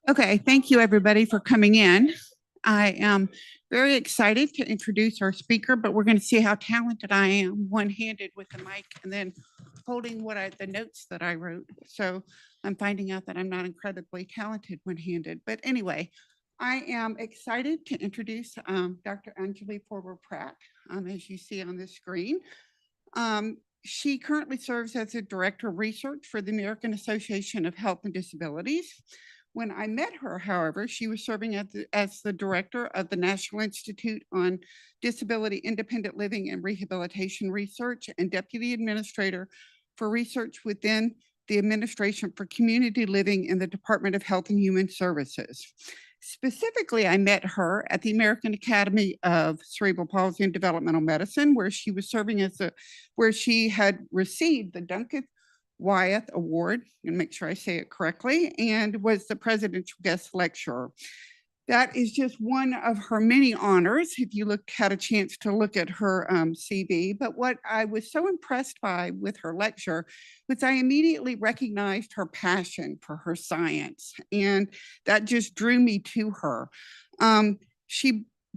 Okay, thank you everybody for coming in. I am very excited to introduce our speaker, but we're going to see how talented I am one-handed with the mic and then holding the notes that I wrote. So I'm finding out that I'm not incredibly talented one-handed. But anyway, I am excited to introduce Dr. Anjali Forber-Pratt, as you see on the screen. She currently serves as a director of research for the American Association of Health and Disabilities. When I met her, however, she was serving as the director of the National Institute on Disability Independent Living and Rehabilitation Research and deputy administrator for research within the Administration for Community Living in the Department of Health and Human Services. Specifically, I met her at the American Academy of Cerebral Palsy and Developmental Medicine, where she was serving where she had received the Duncan Wyeth Award, and make sure I say it correctly, and was the presidential guest lecturer. That is just one of her many honors, if you had a chance to look at her CV. But what I was so impressed by with her lecture was I immediately recognized her passion for her science, and that just drew me to her.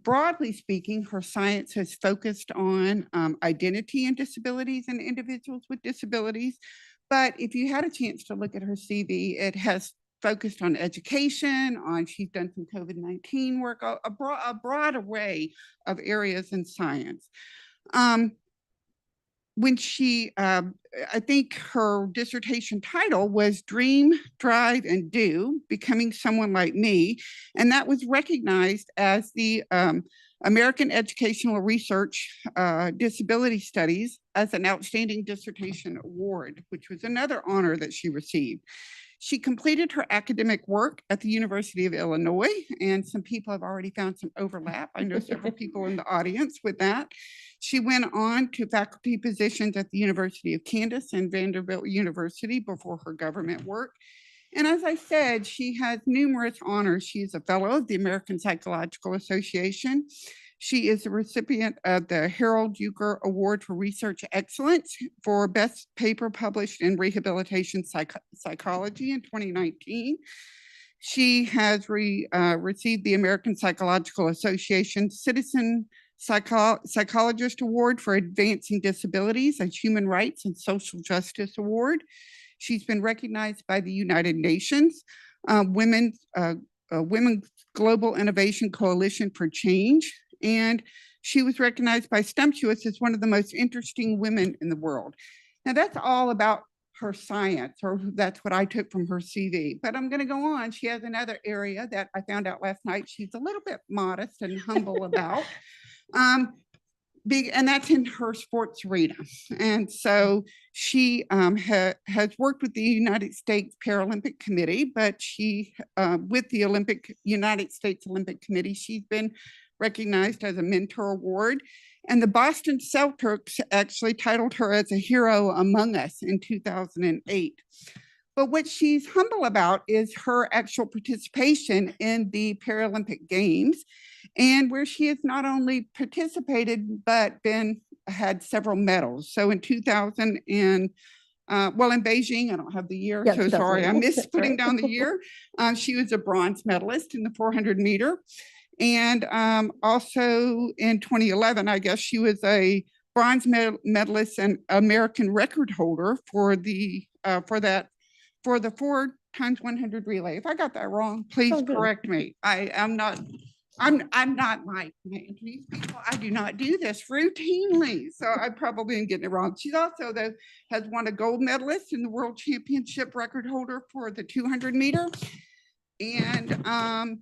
Broadly speaking, her science has focused on identity and disabilities and individuals with disabilities. But if you had a chance to look at her CV, it has focused on education, she's done some COVID-19 work, a broad array of areas in science. When I think her dissertation title was Dream, Drive, and Do, Becoming Someone Like Me. And that was recognized as the American Educational Research Disability Studies as an Outstanding Dissertation Award, which was another honor that she received. She completed her academic work at the University of Illinois, and some people have already found some overlap. I know several people in the audience with that. She went on to faculty positions at the University of Kansas and Vanderbilt University before her government work. And as I said, she has numerous honors. She is a fellow of the American Psychological Association. She is a recipient of the Harold Uecker Award for Research Excellence for Best Paper Published in Rehabilitation Psychology in 2019. She has received the American Psychological Association Citizen Psychologist Award for Advancing Disabilities, a Human Rights and Social Justice Award. She's been recognized by the United Nations Women's Global Innovation Coalition for Change, and she was recognized by Stumptuous as one of the most interesting women in the world. Now that's all about her science, or that's what I took from her CV, but I'm going to go on. She has another area that I found out last night she's a little bit modest and humble about. And that's in her sports arena. And so she has worked with the United States Paralympic Committee, but with the United States Olympic Committee, she's been recognized as a mentor award. And the Boston Celtics actually titled her as a hero among us in 2008. But what she's humble about is her actual participation in the Paralympic Games, and where she has not only participated, but had several medals. So in 2000 in Beijing, I don't have the year, so sorry, I missed putting down the year. She was a bronze medalist in the 400 meter. And also in 2011, I guess she was a bronze medalist and American record holder for the 4 times 100 relay. If I got that wrong, please correct me. I'm not like these people. I do not do this routinely, so I probably am getting it wrong. She's also has won a gold medalist in the World Championship record holder for the 200 meter, and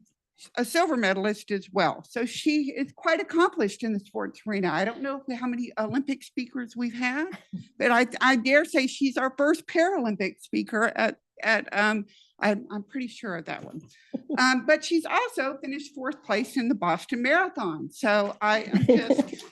a silver medalist as well. So she is quite accomplished in the sports arena. I don't know how many Olympic speakers we've had, but I dare say she's our first Paralympic speaker at I'm pretty sure of that one. But she's also finished 4th place in the Boston Marathon. So I am just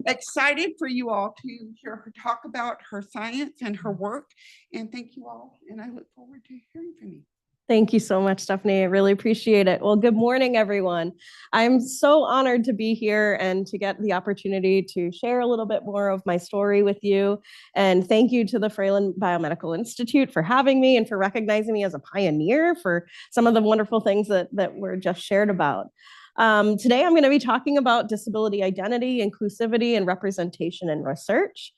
excited for you all to hear her talk about her science and her work. And thank you all. And I look forward to hearing from you. Thank you so much, Stephanie. I really appreciate it. Well, good morning, everyone. I'm so honored to be here and to get the opportunity to share a little bit more of my story with you. And thank you to the Fralin Biomedical Institute for having me and for recognizing me as a pioneer for some of the wonderful things that were just shared about. Today, I'm going to be talking about disability identity, inclusivity, and representation in research.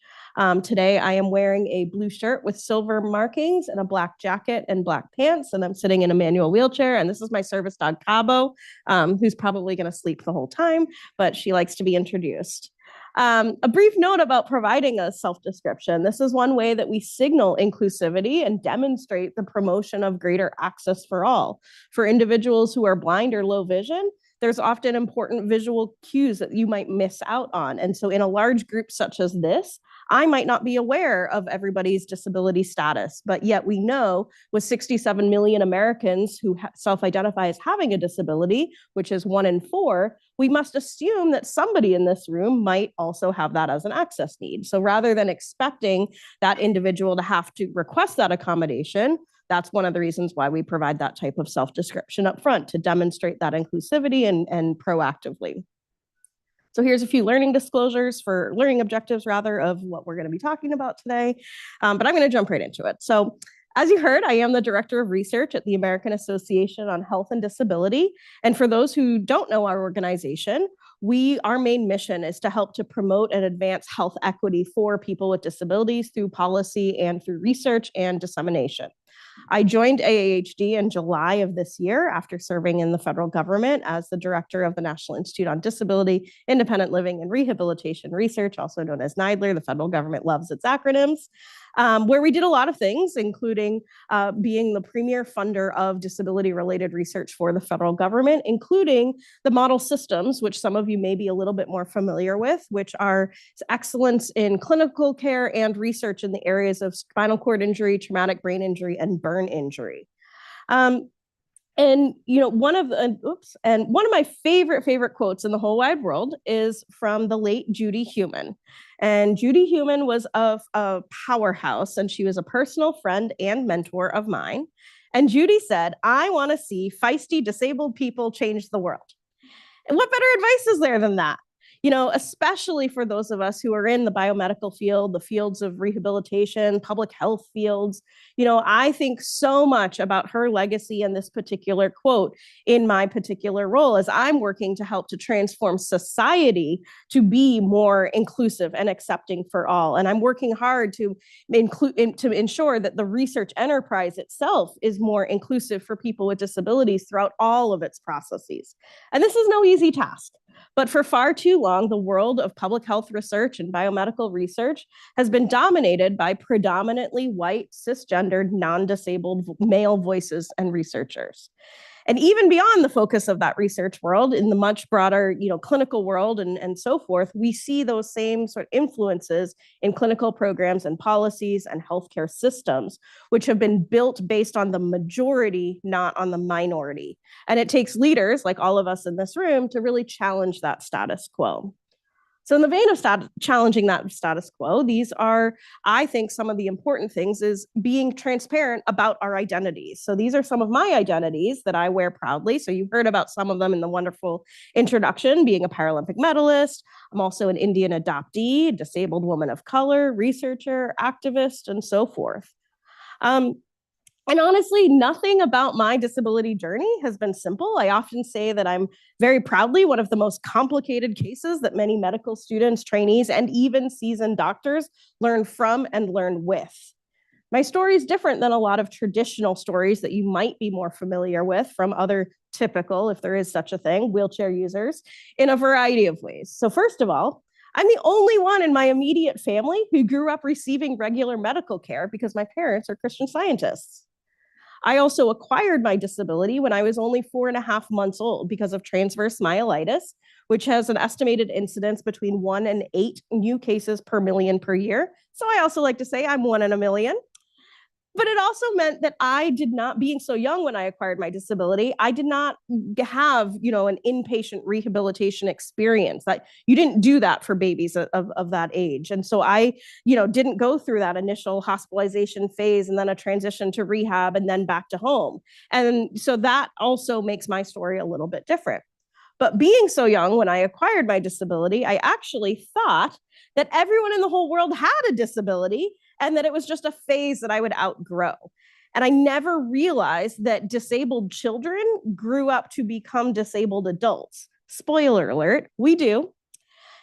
Today, I am wearing a blue shirt with silver markings and a black jacket and black pants, and I'm sitting in a manual wheelchair. And this is my service dog, Cabo, who's probably going to sleep the whole time, but she likes to be introduced. A brief note about providing a self-description. This is one way that we signal inclusivity and demonstrate the promotion of greater access for all. For individuals who are blind or low vision, there's often important visual cues that you might miss out on. And so in a large group such as this, I might not be aware of everybody's disability status, but yet we know with 67 million Americans who self-identify as having a disability, which is 1 in 4, we must assume that somebody in this room might also have that as an access need. So rather than expecting that individual to have to request that accommodation, that's one of the reasons why we provide that type of self-description up front, to demonstrate that inclusivity and proactively. So here's a few learning objectives of what we're going to be talking about today, but I'm going to jump right into it. So as you heard, I am the Director of Research at the American Association on Health and Disability. And for those who don't know our organization, our main mission is to help to promote and advance health equity for people with disabilities through policy and through research and dissemination. I joined AAHD in July of this year after serving in the federal government as the director of the National Institute on Disability, Independent Living and Rehabilitation Research, also known as NIDLR. The federal government loves its acronyms, where we did a lot of things, including being the premier funder of disability-related research for the federal government, including the model systems, which some of you may be a little bit more familiar with, which are excellence in clinical care and research in the areas of spinal cord injury, traumatic brain injury, and burn injury. And one of my favorite quotes in the whole wide world is from the late Judy Heumann. And Judy Heumann was a powerhouse, and she was a personal friend and mentor of mine. And Judy said, "I want to see feisty disabled people change the world." And what better advice is there than that? Especially for those of us who are in the biomedical field, the fields of rehabilitation, public health fields. I think so much about her legacy and this particular quote in my particular role as I'm working to help to transform society to be more inclusive and accepting for all. And I'm working hard to ensure that the research enterprise itself is more inclusive for people with disabilities throughout all of its processes. And this is no easy task. But for far too long, the world of public health research and biomedical research has been dominated by predominantly white, cisgendered, non-disabled male voices and researchers. And even beyond the focus of that research world, in the much broader, clinical world and so forth, we see those same sort of influences in clinical programs and policies and healthcare systems, which have been built based on the majority, not on the minority. And it takes leaders like all of us in this room to really challenge that status quo. So in the vein of challenging that status quo, these are, I think, some of the important things is being transparent about our identities. So these are some of my identities that I wear proudly. So you heard about some of them in the wonderful introduction, being a Paralympic medalist. I'm also an Indian adoptee, disabled woman of color, researcher, activist, and so forth. And honestly, nothing about my disability journey has been simple. I often say that I'm very proudly one of the most complicated cases that many medical students, trainees, and even seasoned doctors learn from and learn with. My story is different than a lot of traditional stories that you might be more familiar with from other typical, if there is such a thing, wheelchair users in a variety of ways. So first of all, I'm the only one in my immediate family who grew up receiving regular medical care because my parents are Christian Scientists. I also acquired my disability when I was only 4.5 months old because of transverse myelitis, which has an estimated incidence between 1 and 8 new cases per million per year. So I also like to say I'm 1 in a million. But it also meant that I did not, being so young when I acquired my disability, I did not have, an inpatient rehabilitation experience. That you didn't do that for babies of that age. And so I, didn't go through that initial hospitalization phase and then a transition to rehab and then back to home. And so that also makes my story a little bit different. But being so young when I acquired my disability, I actually thought that everyone in the whole world had a disability and that it was just a phase that I would outgrow. And I never realized that disabled children grew up to become disabled adults. Spoiler alert, we do.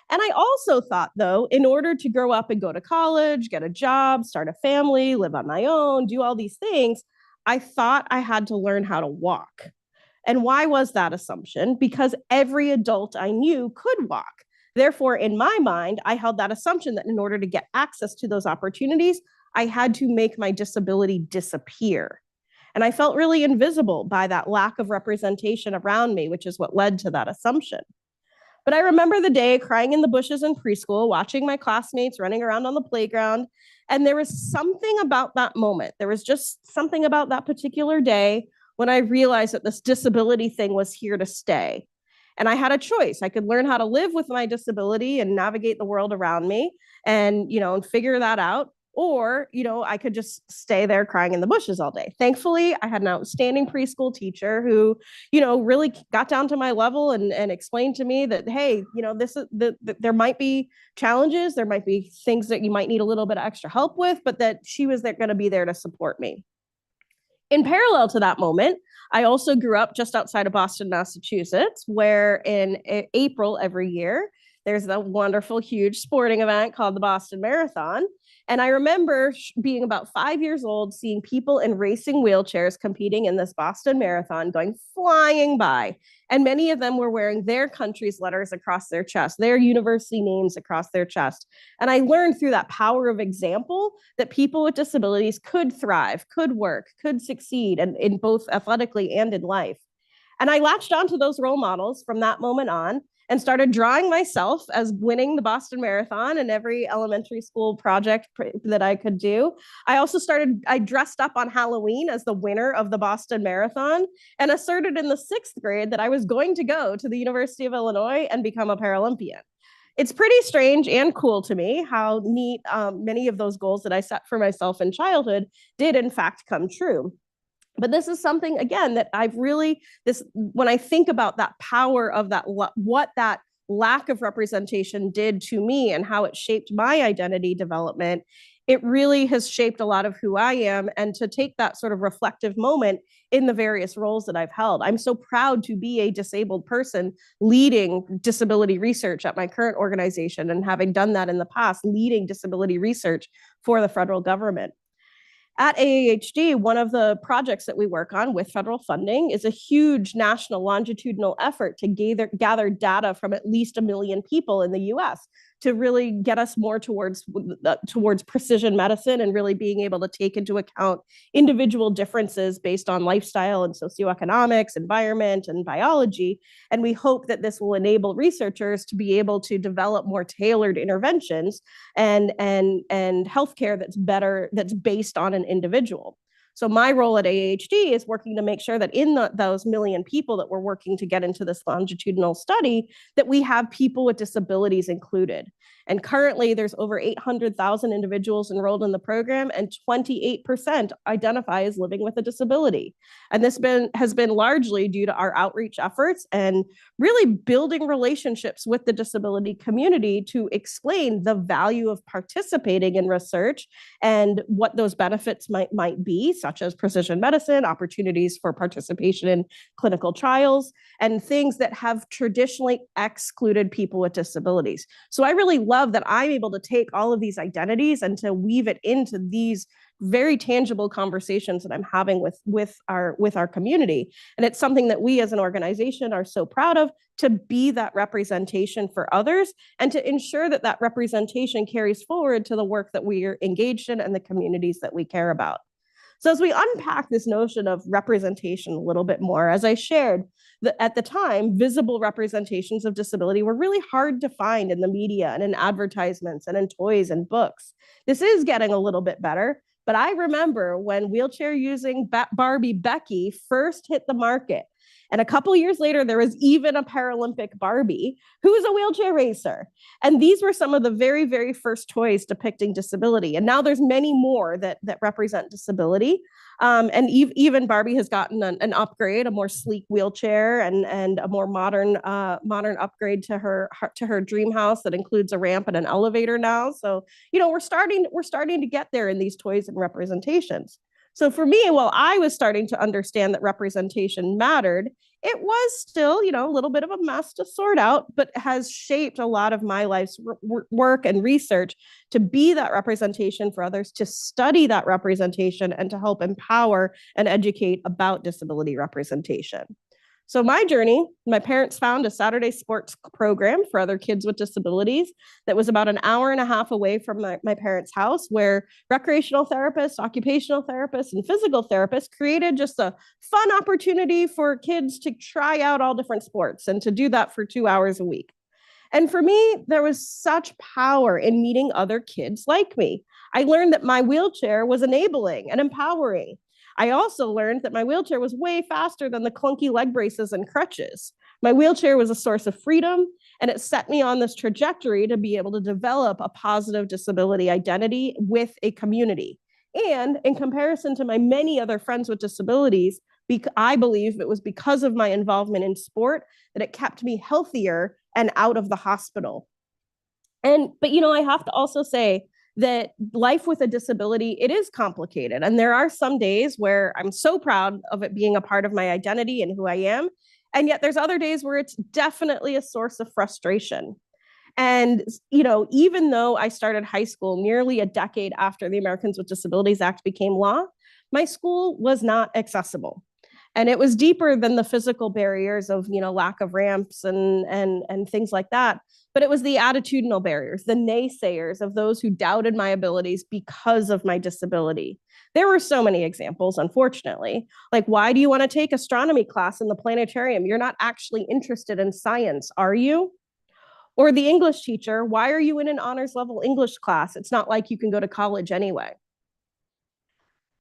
And I also thought, though, in order to grow up and go to college, get a job, start a family, live on my own, do all these things, I thought I had to learn how to walk. And why was that assumption? Because every adult I knew could walk. Therefore, in my mind, I held that assumption that in order to get access to those opportunities, I had to make my disability disappear. And I felt really invisible by that lack of representation around me, which is what led to that assumption. But I remember the day crying in the bushes in preschool, watching my classmates running around on the playground. And there was something about that moment. There was just something about that particular day when I realized that this disability thing was here to stay. And I had a choice. I could learn how to live with my disability and navigate the world around me and, and figure that out. Or, I could just stay there crying in the bushes all day. Thankfully, I had an outstanding preschool teacher who, really got down to my level and explained to me that, hey, this is there might be challenges, there might be things that you might need a little bit of extra help with, but that she was going to be there to support me. In parallel to that moment, I also grew up just outside of Boston, Massachusetts, where in April every year, there's the wonderful, huge sporting event called the Boston Marathon. And I remember being about 5 years old, seeing people in racing wheelchairs competing in this Boston Marathon going flying by. And many of them were wearing their country's letters across their chest, their university names across their chest. And I learned through that power of example that people with disabilities could thrive, could work, could succeed, and in both athletically and in life. And I latched onto those role models from that moment on and started drawing myself as winning the Boston Marathon and every elementary school project that I could do. I dressed up on Halloween as the winner of the Boston Marathon and asserted in the 6th grade that I was going to go to the University of Illinois and become a Paralympian. It's pretty strange and cool to me how neat many of those goals that I set for myself in childhood did in fact come true. But this is something, again, that when I think about that power of that, what that lack of representation did to me and how it shaped my identity development, it really has shaped a lot of who I am. And to take that sort of reflective moment in the various roles that I've held, I'm so proud to be a disabled person leading disability research at my current organization, and having done that in the past, leading disability research for the federal government. At AAHD, one of the projects that we work on with federal funding is a huge national longitudinal effort to gather data from at least 1 million people in the US to really get us more towards precision medicine and really being able to take into account individual differences based on lifestyle and socioeconomics, environment, and biology. And we hope that this will enable researchers to be able to develop more tailored interventions and healthcare that's based on an individual. So my role at AAHD is working to make sure that in those 1 million people that we're working to get into this longitudinal study, that we have people with disabilities included. And currently there's over 800,000 individuals enrolled in the program, and 28% identify as living with a disability. And this has been largely due to our outreach efforts and really building relationships with the disability community to explain the value of participating in research and what those benefits might be, such as precision medicine, opportunities for participation in clinical trials, and things that have traditionally excluded people with disabilities. So I really love that I'm able to take all of these identities and to weave it into these very tangible conversations that I'm having with our community. And it's something that we as an organization are so proud of, to be that representation for others and to ensure that that representation carries forward to the work that we are engaged in and the communities that we care about. So as we unpack this notion of representation a little bit more, as I shared, at the time, visible representations of disability were really hard to find in the media and in advertisements and in toys and books. This is getting a little bit better, But I remember when wheelchair using Barbie Becky first hit the market. And a couple years later, there was even a Paralympic Barbie who was a wheelchair racer. And these were some of the very, very first toys depicting disability. And now there's many more that represent disability. And even Barbie has gotten an upgrade, a more sleek wheelchair, and a more modern upgrade to her dream house that includes a ramp and an elevator now. So we're starting to get there in these toys and representations. So for me, while I was starting to understand that representation mattered, it was still, a little bit of a mess to sort out, but has shaped a lot of my life's work and research to be that representation for others, to study that representation, and to help empower and educate about disability representation. So my journey, my parents found a Saturday sports program for other kids with disabilities that was about an hour and a half away from my parents' house, where recreational therapists, occupational therapists, and physical therapists created just a fun opportunity for kids to try out all different sports and to do that for 2 hours a week. And for me, there was such power in meeting other kids like me. I learned that my wheelchair was enabling and empowering. I also learned that my wheelchair was way faster than the clunky leg braces and crutches. My wheelchair was a source of freedom, and it set me on this trajectory to be able to develop a positive disability identity with a community. And in comparison to my many other friends with disabilities, I believe it was because of my involvement in sport that it kept me healthier and out of the hospital. But I have to also say that life with a disability, it is complicated. And there are some days where I'm so proud of it being a part of my identity and who I am. And yet there's other days where it's definitely a source of frustration. And, even though I started high school nearly a decade after the Americans with Disabilities Act became law, my school was not accessible. And it was deeper than the physical barriers of, lack of ramps and things like that. But it was the attitudinal barriers, the naysayers of those who doubted my abilities because of my disability. There were so many examples, unfortunately. Like, why do you want to take astronomy class in the planetarium? You're not actually interested in science, are you? Or the English teacher, why are you in an honors level English class? It's not like you can go to college anyway.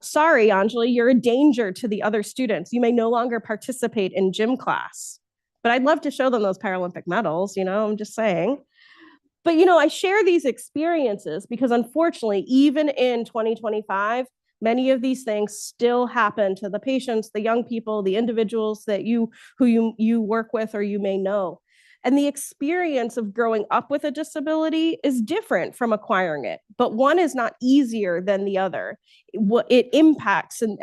Sorry, Anjali, you're a danger to the other students. You may no longer participate in gym class. But I'd love to show them those Paralympic medals, I'm just saying. But, I share these experiences because unfortunately, even in 2025, many of these things still happen to the patients, the young people, the individuals that you work with or you may know. And the experience of growing up with a disability is different from acquiring it, but one is not easier than the other. It impacts and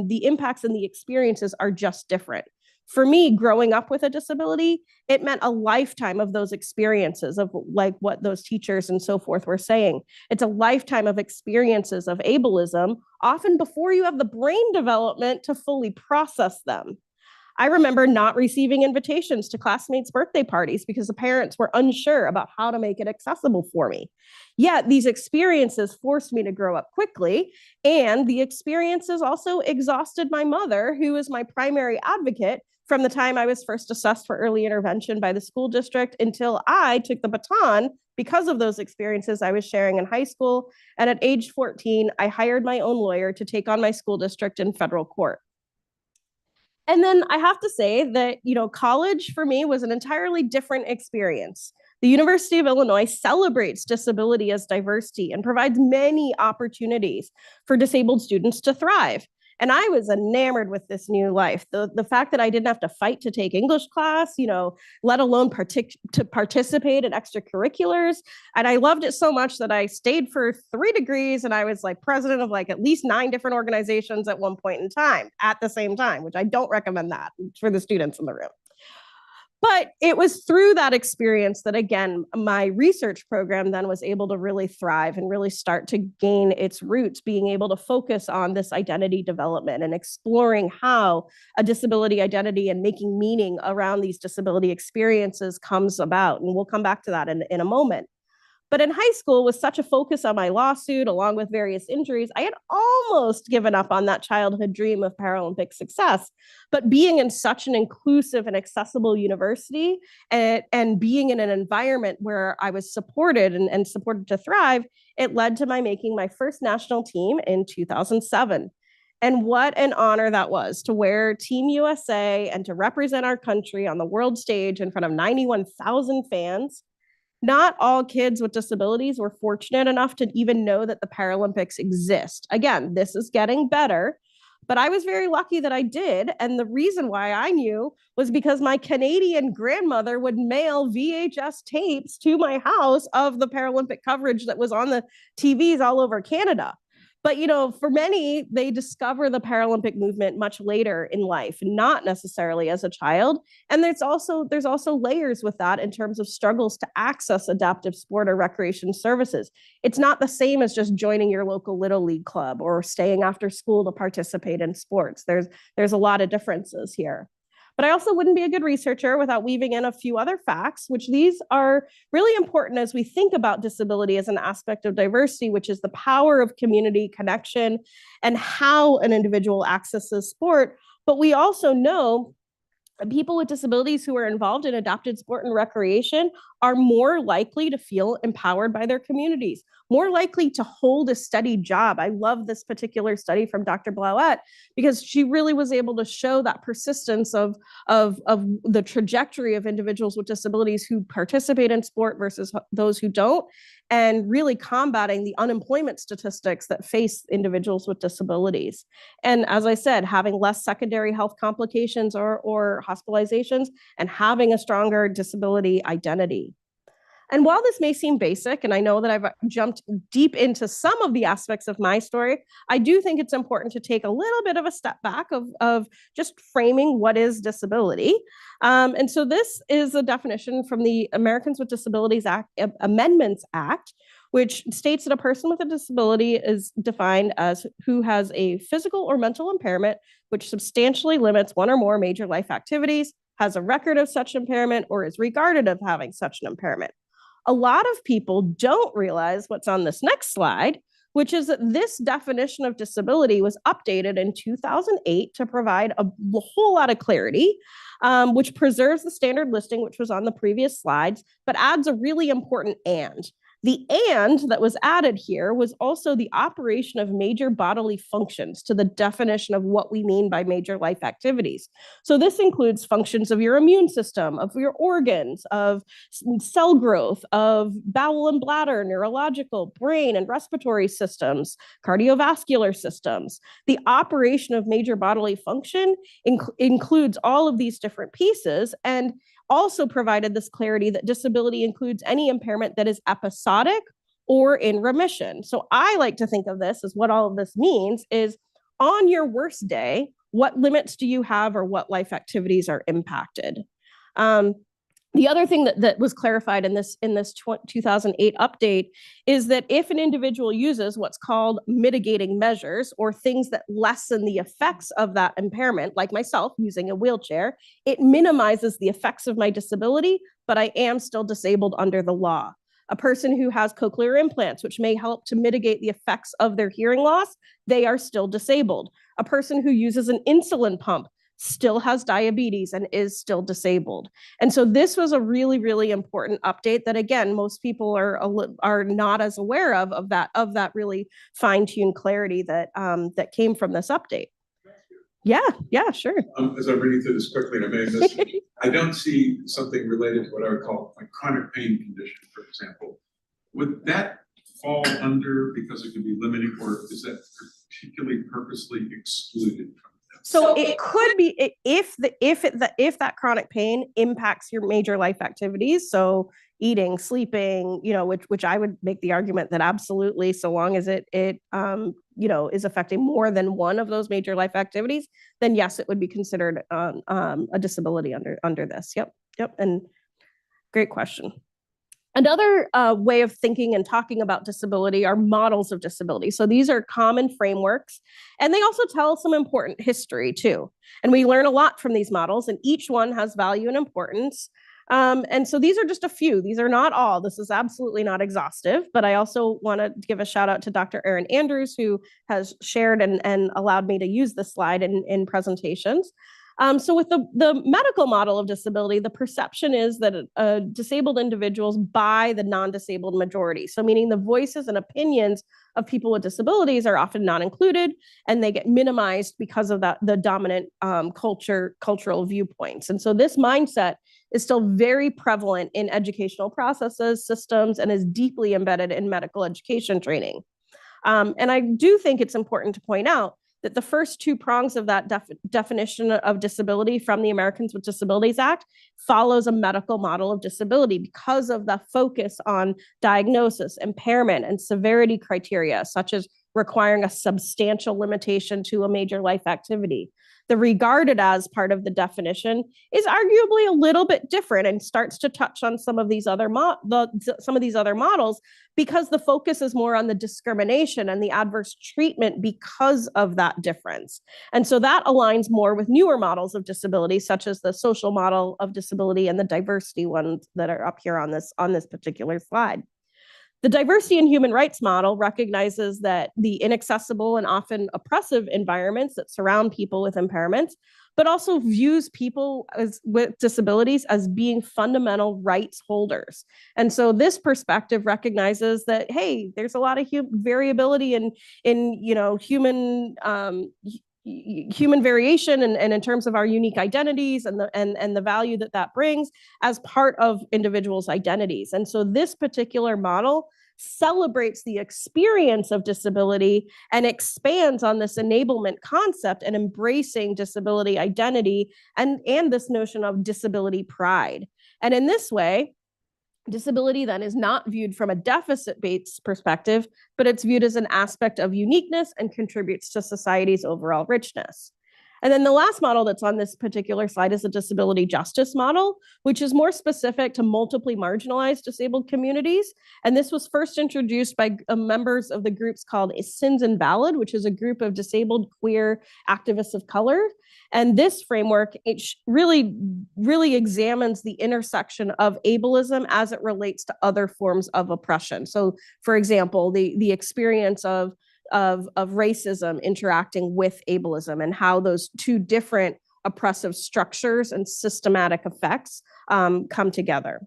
the impacts and the experiences are just different. For me, growing up with a disability, it meant a lifetime of those experiences of like what those teachers and so forth were saying. It's a lifetime of experiences of ableism, often before you have the brain development to fully process them. I remember not receiving invitations to classmates' birthday parties because the parents were unsure about how to make it accessible for me. Yet these experiences forced me to grow up quickly, and the experiences also exhausted my mother, who was my primary advocate from the time I was first assessed for early intervention by the school district until I took the baton because of those experiences I was sharing in high school. And at age 14, I hired my own lawyer to take on my school district in federal court. And then I have to say that, college for me was an entirely different experience. The University of Illinois celebrates disability as diversity and provides many opportunities for disabled students to thrive. And I was enamored with this new life. The fact that I didn't have to fight to take English class, let alone to participate in extracurriculars. And I loved it so much that I stayed for 3 degrees and I was like president of like at least 9 different organizations at one point in time at the same time, which I don't recommend that for the students in the room. But it was through that experience that, again, my research program then was able to really thrive and really start to gain its roots, being able to focus on this identity development and exploring how a disability identity and making meaning around these disability experiences comes about. And we'll come back to that in a moment. But in high school, with such a focus on my lawsuit, along with various injuries, I had almost given up on that childhood dream of Paralympic success. But being in such an inclusive and accessible university and being in an environment where I was supported and supported to thrive, it led to my making my first national team in 2007. And what an honor that was to wear Team USA and to represent our country on the world stage in front of 91,000 fans. Not all kids with disabilities were fortunate enough to even know that the Paralympics exist. Again, this is getting better, but I was very lucky that I did. And the reason why I knew was because my Canadian grandmother would mail VHS tapes to my house of the Paralympic coverage that was on the TVs all over Canada. But, for many, they discover the Paralympic movement much later in life, not necessarily as a child. And there's also layers with that in terms of struggles to access adaptive sport or recreation services. It's not the same as just joining your local Little League club or staying after school to participate in sports. There's a lot of differences here. But I also wouldn't be a good researcher without weaving in a few other facts, which these are really important as we think about disability as an aspect of diversity, which is the power of community connection and how an individual accesses sport. But we also know people with disabilities who are involved in adapted sport and recreation are more likely to feel empowered by their communities, more likely to hold a steady job. I love this particular study from Dr. Blauette because she really was able to show that persistence of the trajectory of individuals with disabilities who participate in sport versus those who don't, and really combating the unemployment statistics that face individuals with disabilities. And as I said, having less secondary health complications or hospitalizations and having a stronger disability identity. And while this may seem basic, and I know that I've jumped deep into some of the aspects of my story, I do think it's important to take a little bit of a step back of just framing what is disability. And so this is a definition from the Americans with Disabilities Act, Amendments Act, which states that a person with a disability is defined as who has a physical or mental impairment which substantially limits one or more major life activities, has a record of such impairment, or is regarded as having such an impairment. A lot of people don't realize what's on this next slide, which is that this definition of disability was updated in 2008 to provide a whole lot of clarity, which preserves the standard listing, which was on the previous slides, but adds a really important and. The and that was added here was also the operation of major bodily functions to the definition of what we mean by major life activities. So this includes functions of your immune system, of your organs, of cell growth, of bowel and bladder, neurological, brain and respiratory systems, cardiovascular systems. The operation of major bodily function includes all of these different pieces, and also provided this clarity that disability includes any impairment that is episodic or in remission. So I like to think of this as what all of this means is on your worst day, what limits do you have or what life activities are impacted? The other thing that was clarified in this 2008 update is that if an individual uses what's called mitigating measures or things that lessen the effects of that impairment, like myself using a wheelchair, it minimizes the effects of my disability, but I am still disabled under the law. A person who has cochlear implants, which may help to mitigate the effects of their hearing loss, they are still disabled. A person who uses an insulin pump still has diabetes and is still disabled. And so this was a really, really important update that, again, most people are not as aware of that really fine-tuned clarity that came from this update. Yeah, sure. As I'm reading through this quickly, and I may have missed it, I don't see something related to what I would call a chronic pain condition, for example. Would that fall under, because it could be limiting, or is that particularly purposely excluded from? So it could be if that chronic pain impacts your major life activities. So eating, sleeping, which I would make the argument that absolutely, so long as it is affecting more than one of those major life activities, then yes, it would be considered a disability under this. Yep. And great question. Another way of thinking and talking about disability are models of disability. So these are common frameworks, and they also tell some important history too. And we learn a lot from these models, and each one has value and importance. And so these are just a few. These are not all. This is absolutely not exhaustive, but I also want to give a shout out to Dr. Erin Andrews, who has shared and allowed me to use this slide in presentations. So with the medical model of disability, the perception is that disabled individuals buy the non-disabled majority. So meaning the voices and opinions of people with disabilities are often not included, and they get minimized because of the dominant cultural viewpoints. And so this mindset is still very prevalent in educational processes, systems, and is deeply embedded in medical education training. And I do think it's important to point out that the first two prongs of that definition of disability from the Americans with Disabilities Act follows a medical model of disability because of the focus on diagnosis, impairment, and severity criteria, such as requiring a substantial limitation to a major life activity. The regarded as part of the definition is arguably a little bit different and starts to touch on some of these other models, because the focus is more on the discrimination and the adverse treatment because of that difference. And so that aligns more with newer models of disability, such as the social model of disability and the diversity ones that are up here on this particular slide. The diversity and human rights model recognizes that the inaccessible and often oppressive environments that surround people with impairments, but also views people with disabilities as being fundamental rights holders. And so this perspective recognizes that, hey, there's a lot of variability in human variation and in terms of our unique identities and the value that brings as part of individuals' identities. And so this particular model celebrates the experience of disability and expands on this enablement concept and embracing disability identity and this notion of disability pride. And in this way, disability then is not viewed from a deficit-based perspective, but it's viewed as an aspect of uniqueness and contributes to society's overall richness. And then the last model that's on this particular slide is the disability justice model, which is more specific to multiply marginalized disabled communities. And this was first introduced by members of the groups called Sins Invalid, which is a group of disabled queer activists of color. And this framework, it really examines the intersection of ableism as it relates to other forms of oppression. So, for example, the experience of racism interacting with ableism and how those two different oppressive structures and systematic effects come together.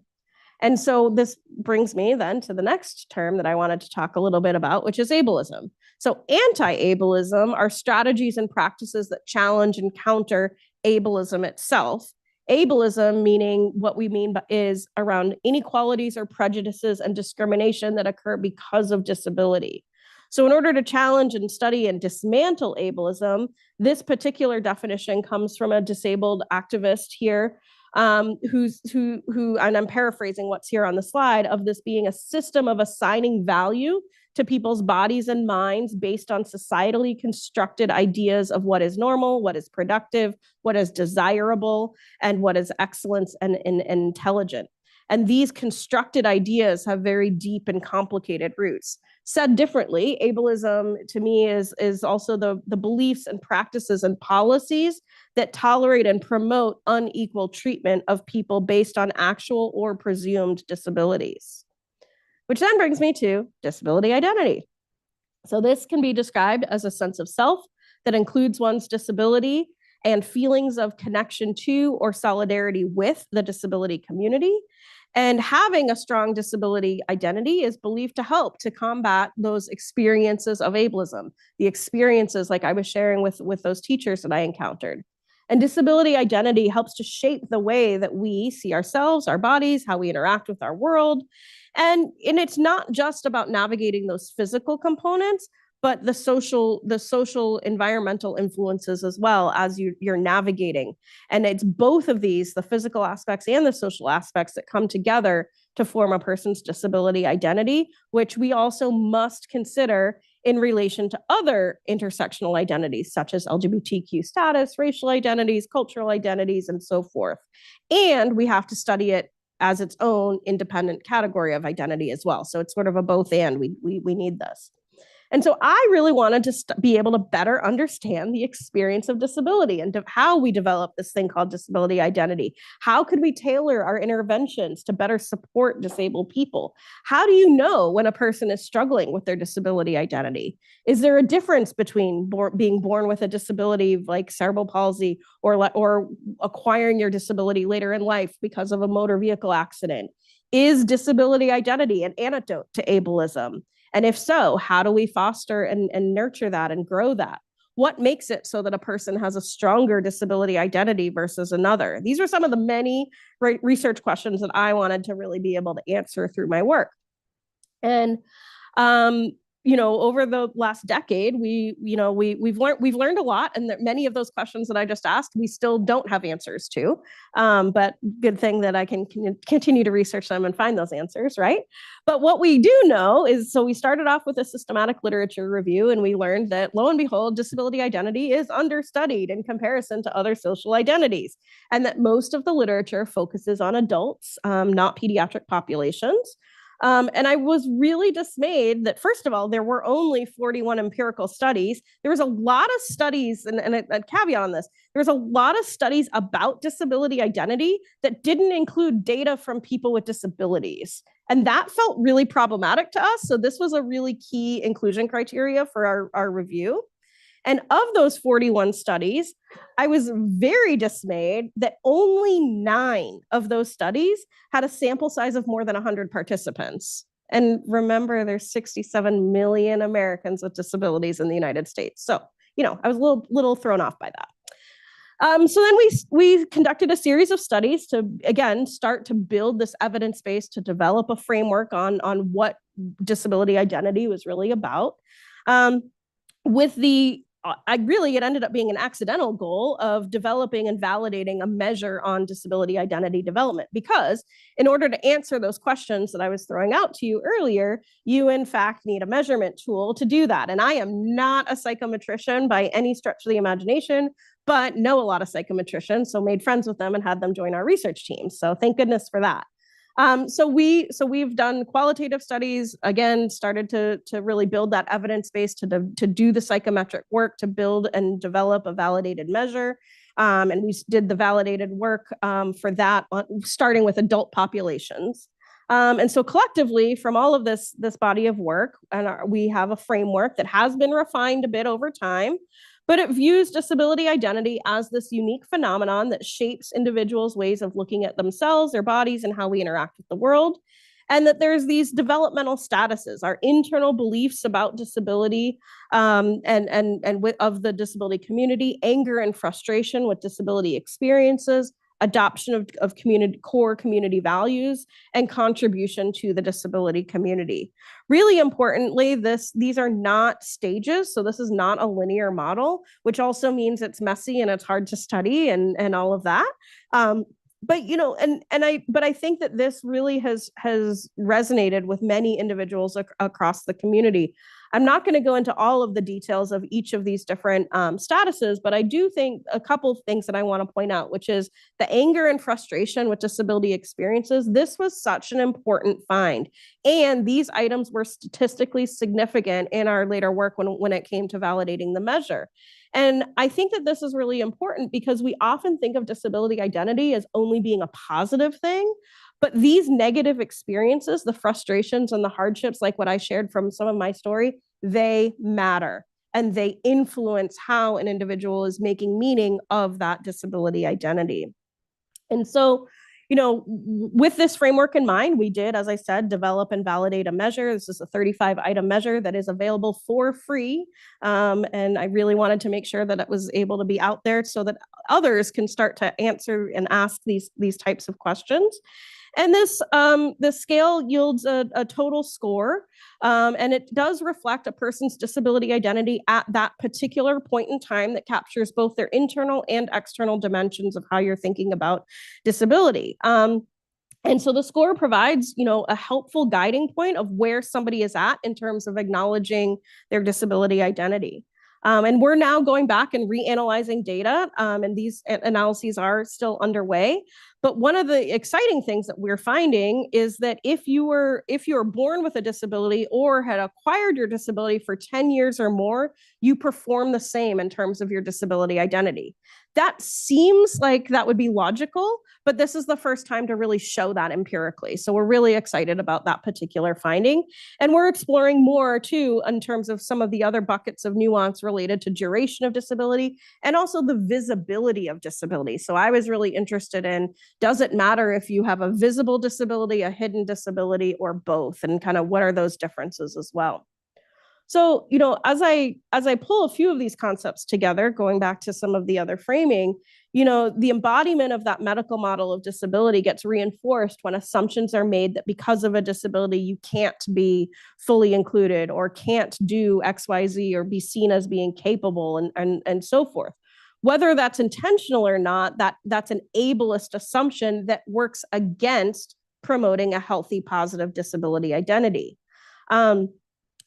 And so this brings me then to the next term that I wanted to talk a little bit about, which is ableism. So anti-ableism are strategies and practices that challenge and counter ableism itself. Ableism, meaning what we mean is around inequalities or prejudices and discrimination that occur because of disability. So in order to challenge and study and dismantle ableism, this particular definition comes from a disabled activist here, who, and I'm paraphrasing what's here on the slide, of this being a system of assigning value to people's bodies and minds based on societally constructed ideas of what is normal, what is productive, what is desirable, and what is excellence and intelligent. And these constructed ideas have very deep and complicated roots. Said differently, ableism to me is also the beliefs and practices and policies that tolerate and promote unequal treatment of people based on actual or presumed disabilities. Which then brings me to disability identity. So this can be described as a sense of self that includes one's disability and feelings of connection to or solidarity with the disability community. And having a strong disability identity is believed to help to combat those experiences of ableism, the experiences like I was sharing with those teachers that I encountered. And disability identity helps to shape the way that we see ourselves, our bodies, how we interact with our world. And it's not just about navigating those physical components, but the social environmental influences as well as you're navigating. And it's both of these, the physical aspects and the social aspects, that come together to form a person's disability identity, which we also must consider in relation to other intersectional identities, such as LGBTQ status, racial identities, cultural identities, and so forth. And we have to study it as its own independent category of identity as well. So it's sort of a both and. We need this. And so I really wanted to be able to better understand the experience of disability and how we develop this thing called disability identity. How could we tailor our interventions to better support disabled people? How do you know when a person is struggling with their disability identity? Is there a difference between being born with a disability like cerebral palsy or acquiring your disability later in life because of a motor vehicle accident? Is disability identity an antidote to ableism? And if so, how do we foster and nurture that and grow that? What makes it so that a person has a stronger disability identity versus another? These are some of the many research questions that I wanted to really be able to answer through my work. And over the last decade, we've learned a lot, and that many of those questions that I just asked, we still don't have answers to. But good thing that I can continue to research them and find those answers, right? But what we do know is, so we started off with a systematic literature review, and we learned that, lo and behold, disability identity is understudied in comparison to other social identities, and that most of the literature focuses on adults, not pediatric populations. And I was really dismayed that, first of all, there were only 41 empirical studies. There was a lot of studies, and a caveat on this, there was a lot of studies about disability identity that didn't include data from people with disabilities. And that felt really problematic to us. So this was a really key inclusion criteria for our review. And of those 41 studies, I was very dismayed that only 9 of those studies had a sample size of more than 100 participants. And remember, there's 67 million Americans with disabilities in the United States. So, I was a little thrown off by that. So then we conducted a series of studies to, again, start to build this evidence base to develop a framework on what disability identity was really about. It ended up being an accidental goal of developing and validating a measure on disability identity development, because in order to answer those questions that I was throwing out to you earlier, you in fact need a measurement tool to do that. And I am not a psychometrician by any stretch of the imagination, but know a lot of psychometricians, so made friends with them and had them join our research team. So thank goodness for that. So we've done qualitative studies, again, started to really build that evidence base to do the psychometric work, to build and develop a validated measure. And we did the validated work for that, starting with adult populations. And so collectively, from all of this body of work, we have a framework that has been refined a bit over time, but it views disability identity as this unique phenomenon that shapes individuals' ways of looking at themselves, their bodies, and how we interact with the world. And that there's these developmental statuses, our internal beliefs about disability of the disability community, anger and frustration with disability experiences, adoption of core community values, and contribution to the disability community. Really importantly, these are not stages, so this is not a linear model, which also means it's messy and it's hard to study and all of that. But I think that this really has resonated with many individuals across the community. I'm not going to go into all of the details of each of these different statuses, but I do think a couple of things that I want to point out, which is the anger and frustration with disability experiences. This was such an important find. And these items were statistically significant in our later work when it came to validating the measure. And I think that this is really important because we often think of disability identity as only being a positive thing. But these negative experiences, the frustrations and the hardships, like what I shared from some of my story, they matter. And they influence how an individual is making meaning of that disability identity. And so, with this framework in mind, we did, as I said, develop and validate a measure. This is a 35-item measure that is available for free. And I really wanted to make sure that it was able to be out there so that others can start to answer and ask these types of questions. And this scale yields a total score, and it does reflect a person's disability identity at that particular point in time that captures both their internal and external dimensions of how you're thinking about disability. And so the score provides, a helpful guiding point of where somebody is at in terms of acknowledging their disability identity. And we're now going back and reanalyzing data, and these analyses are still underway. But one of the exciting things that we're finding is that if you were born with a disability or had acquired your disability for 10 years or more, you perform the same in terms of your disability identity. That seems like that would be logical, but this is the first time to really show that empirically. So we're really excited about that particular finding. And we're exploring more too in terms of some of the other buckets of nuance related to duration of disability and also the visibility of disability. So I was really interested in, does it matter if you have a visible disability, a hidden disability, or both? And kind of what are those differences as well? So, as I pull a few of these concepts together, going back to some of the other framing, the embodiment of that medical model of disability gets reinforced when assumptions are made that because of a disability, you can't be fully included or can't do XYZ or be seen as being capable and so forth. Whether that's intentional or not, that's an ableist assumption that works against promoting a healthy, positive disability identity.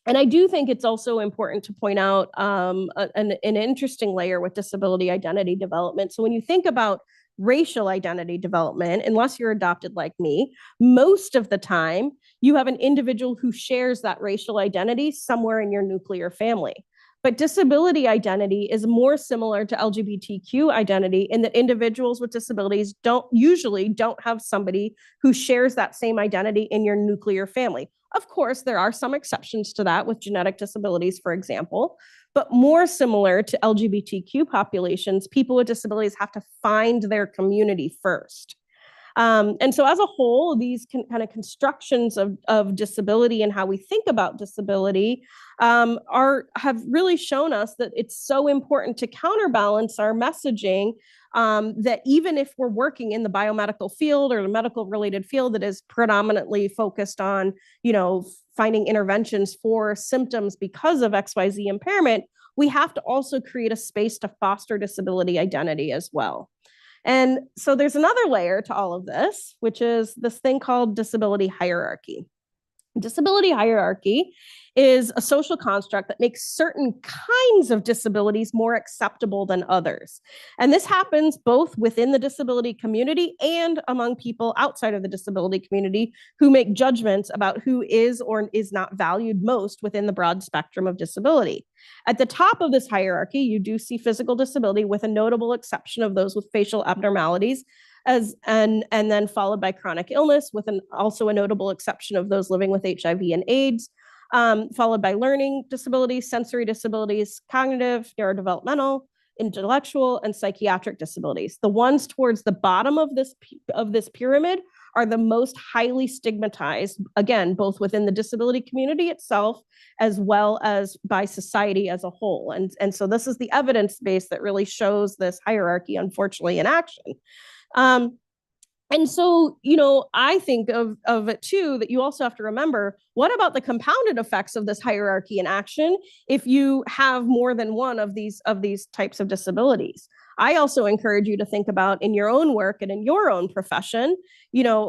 And I do think it's also important to point out an interesting layer with disability identity development. So when you think about racial identity development, unless you're adopted like me, most of the time you have an individual who shares that racial identity somewhere in your nuclear family. But disability identity is more similar to LGBTQ identity in that individuals with disabilities usually don't have somebody who shares that same identity in your nuclear family. Of course, there are some exceptions to that with genetic disabilities, for example, but more similar to LGBTQ populations, people with disabilities have to find their community first. And so as a whole, these kind of constructions of disability and how we think about disability have really shown us that it's so important to counterbalance our messaging that even if we're working in the biomedical field or the medical related field that is predominantly focused on, finding interventions for symptoms because of XYZ impairment, we have to also create a space to foster disability identity as well. And so there's another layer to all of this, which is this thing called disability hierarchy. Disability hierarchy is a social construct that makes certain kinds of disabilities more acceptable than others. And this happens both within the disability community and among people outside of the disability community who make judgments about who is or is not valued most within the broad spectrum of disability. At the top of this hierarchy, you do see physical disability with a notable exception of those with facial abnormalities, and then followed by chronic illness with also a notable exception of those living with HIV and AIDS, followed by learning disabilities, sensory disabilities, cognitive, neurodevelopmental, intellectual, and psychiatric disabilities. The ones towards the bottom of this pyramid are the most highly stigmatized, again, both within the disability community itself, as well as by society as a whole. And so this is the evidence base that really shows this hierarchy, unfortunately, in action. And so, I think of it too, that you also have to remember, what about the compounded effects of this hierarchy in action if you have more than one of these types of disabilities? I also encourage you to think about in your own work and in your own profession,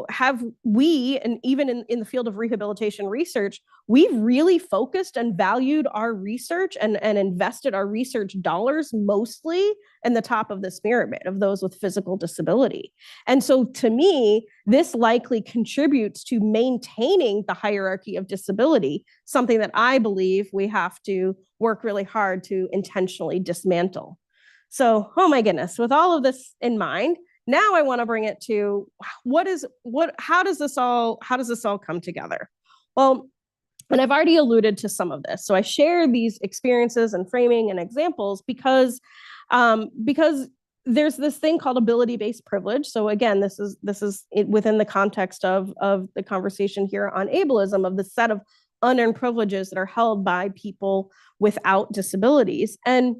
have we, and even in the field of rehabilitation research, we've really focused and valued our research and invested our research dollars mostly in the top of this pyramid of those with physical disability. And so to me, this likely contributes to maintaining the hierarchy of disability, something that I believe we have to work really hard to intentionally dismantle. So, oh my goodness, with all of this in mind, now I want to bring it to how does this all come together? Well, and I've already alluded to some of this. So I share these experiences and framing and examples because there's this thing called ability-based privilege. So again, this is within the context of the conversation here on ableism, of the set of unearned privileges that are held by people without disabilities. And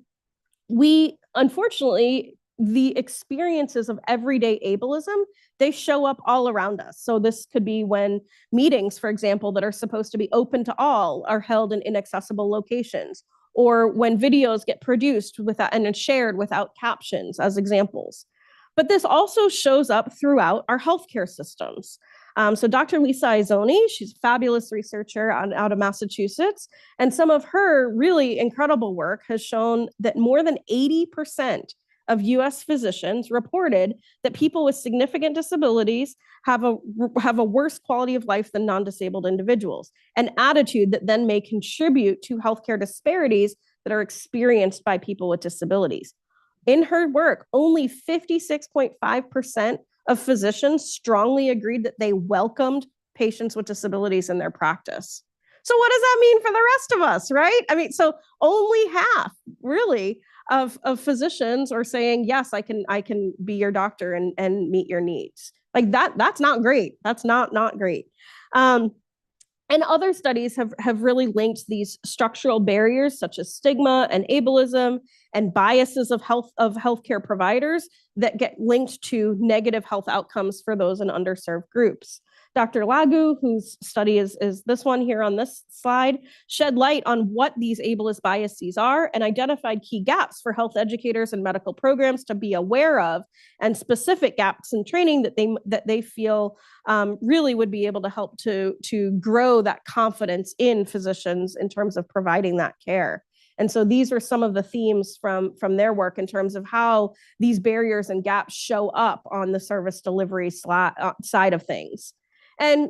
we, unfortunately, the experiences of everyday ableism, they show up all around us. So this could be when meetings, for example, that are supposed to be open to all are held in inaccessible locations, or when videos get produced without and shared without captions, as examples. But this also shows up throughout our healthcare systems. So Dr. Lisa Izoni, she's a fabulous researcher out of Massachusetts, and some of her really incredible work has shown that more than 80% of US physicians reported that people with significant disabilities have a worse quality of life than non-disabled individuals, an attitude that then may contribute to healthcare disparities that are experienced by people with disabilities. In her work, only 56.5% of physicians strongly agreed that they welcomed patients with disabilities in their practice. So what does that mean for the rest of us, right? I mean, so only half really of physicians are saying, yes, I can be your doctor and meet your needs. Like that's not great. That's not great. And other studies have really linked these structural barriers such as stigma and ableism and biases of healthcare providers that get linked to negative health outcomes for those in underserved groups. Dr. Lagu, whose study is this one here on this slide, shed light on what these ableist biases are and identified key gaps for health educators and medical programs to be aware of, and specific gaps in training that they feel really would be able to help to grow that confidence in physicians in terms of providing that care. And so these are some of the themes from their work in terms of how these barriers and gaps show up on the service delivery side of things. And,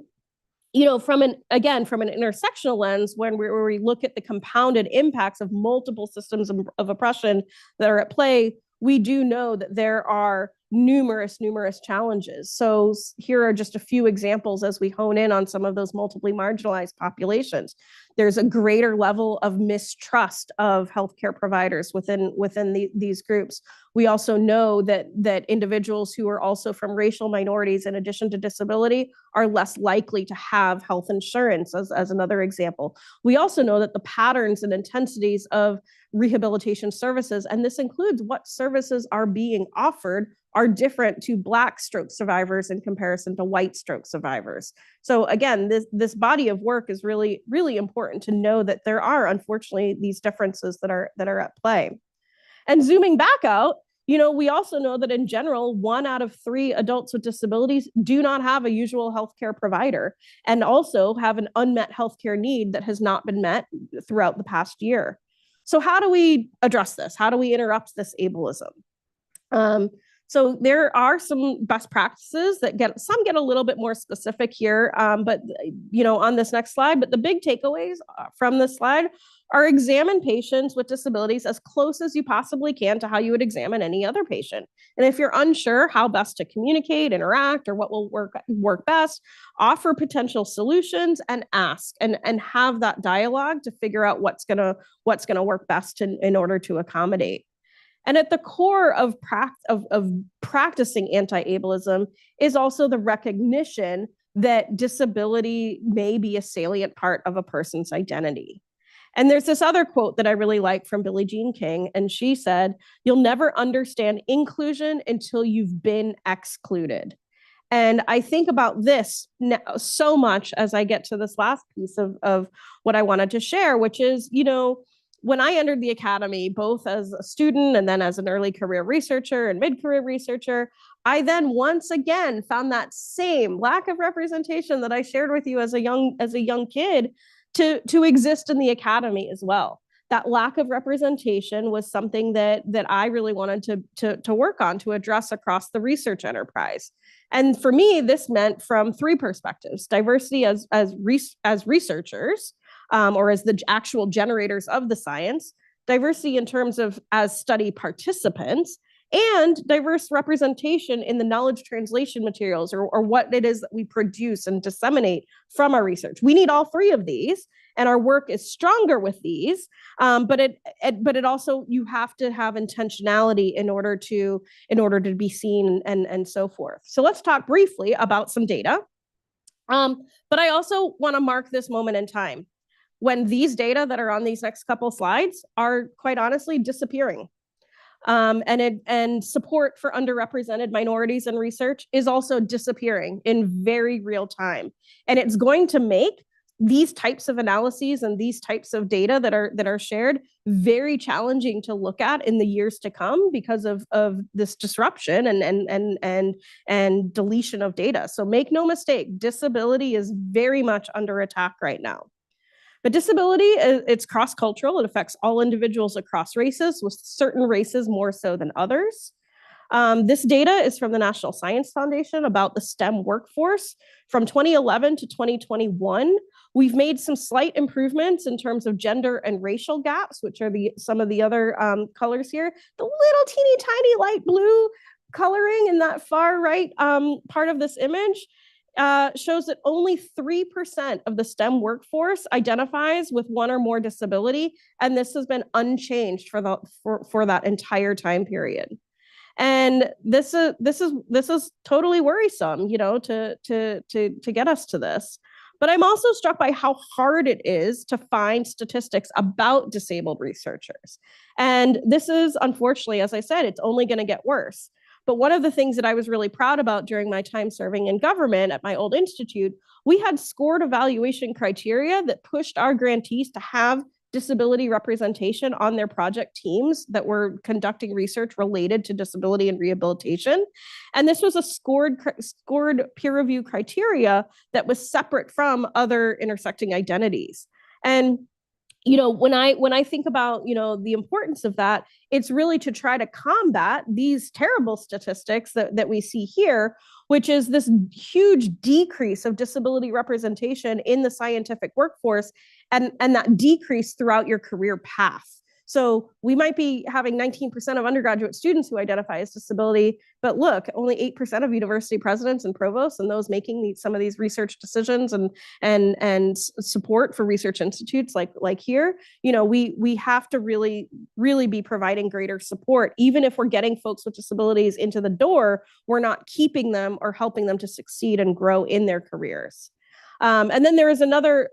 you know, from an intersectional lens, when we look at the compounded impacts of multiple systems of oppression that are at play, we do know that there are numerous challenges. So here are just a few examples as we hone in on some of those multiply marginalized populations. There's a greater level of mistrust of healthcare providers within these groups. We also know that individuals who are also from racial minorities, in addition to disability, are less likely to have health insurance, as another example. We also know that the patterns and intensities of rehabilitation services, and this includes what services are being offered, are different to Black stroke survivors in comparison to white stroke survivors. So again, this body of work is really, really important to know that there are, unfortunately, these differences that are at play. And zooming back out, you know, we also know that in general, 1 out of 3 adults with disabilities do not have a usual healthcare provider and also have an unmet healthcare need that has not been met throughout the past year. So how do we address this? How do we interrupt this ableism? So there are some best practices that get a little bit more specific here, but you know, on this next slide. But the big takeaways from this slide are examine patients with disabilities as close as you possibly can to how you would examine any other patient. And if you're unsure how best to communicate, interact, or what will work best, offer potential solutions and ask and have that dialogue to figure out what's gonna work best in order to accommodate. And at the core of practicing anti-ableism is also the recognition that disability may be a salient part of a person's identity. And there's this other quote that I really like from Billie Jean King, and she said, "You'll never understand inclusion until you've been excluded." And I think about this so much as I get to this last piece of what I wanted to share, which is, you know, when I entered the academy, both as a student and then as an early career researcher and mid-career researcher, I then once again found that same lack of representation that I shared with you as a young kid to exist in the academy as well. That lack of representation was something that I really wanted to work on, to address across the research enterprise. And for me, this meant from 3 perspectives: diversity as researchers, or as the actual generators of the science, diversity in terms of as study participants, and diverse representation in the knowledge translation materials or what it is that we produce and disseminate from our research. We need all 3 of these, and our work is stronger with these. But it also, you have to have intentionality in order to be seen and so forth. So let's talk briefly about some data. But I also want to mark this moment in time when these data that are on these next couple slides are quite honestly disappearing. And support for underrepresented minorities in research is also disappearing in very real time. And it's going to make these types of analyses and these types of data that are shared very challenging to look at in the years to come because of this disruption and deletion of data. So make no mistake, disability is very much under attack right now. But disability, it's cross-cultural. It affects all individuals across races, with certain races more so than others. This data is from the National Science Foundation about the STEM workforce. From 2011 to 2021, we've made some slight improvements in terms of gender and racial gaps, which are some of the other colors here. The little teeny tiny light blue coloring in that far right part of this image shows that only 3% of the STEM workforce identifies with one or more disability, and this has been unchanged for that entire time period. And this is totally worrisome, you know, to get us to this. But I'm also struck by how hard it is to find statistics about disabled researchers. And this is, unfortunately, as I said, it's only going to get worse. But one of the things that I was really proud about during my time serving in government at my old institute, we had scored evaluation criteria that pushed our grantees to have disability representation on their project teams that were conducting research related to disability and rehabilitation. And this was a scored peer review criteria that was separate from other intersecting identities. And you know, when I think about, you know, the importance of that, it's really to try to combat these terrible statistics that we see here, which is this huge decrease of disability representation in the scientific workforce, and that decrease throughout your career path. So we might be having 19% of undergraduate students who identify as disability, but look, only 8% of university presidents and provosts and those making some of these research decisions and support for research institutes like here, you know, we have to really be providing greater support. Even if we're getting folks with disabilities into the door, we're not keeping them or helping them to succeed and grow in their careers. And then there is another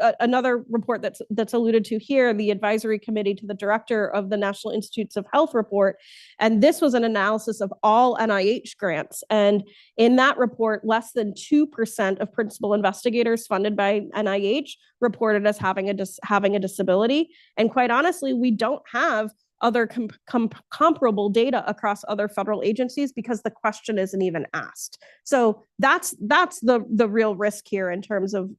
report that's alluded to here, the advisory committee to the director of the National Institutes of Health report. And this was an analysis of all NIH grants. And in that report, less than 2% of principal investigators funded by NIH reported as having a disability. And quite honestly, we don't have other comparable data across other federal agencies because the question isn't even asked. So that's the real risk here in terms of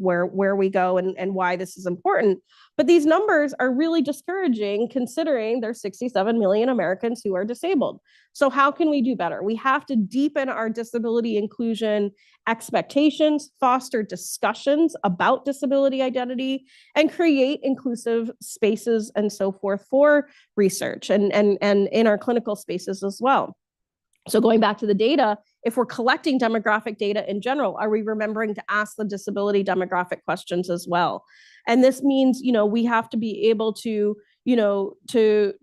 where we go and why this is important. But these numbers are really discouraging considering there's 67 million Americans who are disabled. So how can we do better? We have to deepen our disability inclusion expectations, foster discussions about disability identity, and create inclusive spaces and so forth for research and in our clinical spaces as well. So going back to the data, if we're collecting demographic data in general, are we remembering to ask the disability demographic questions as well? And this means, you know, we have to be able to, you know, to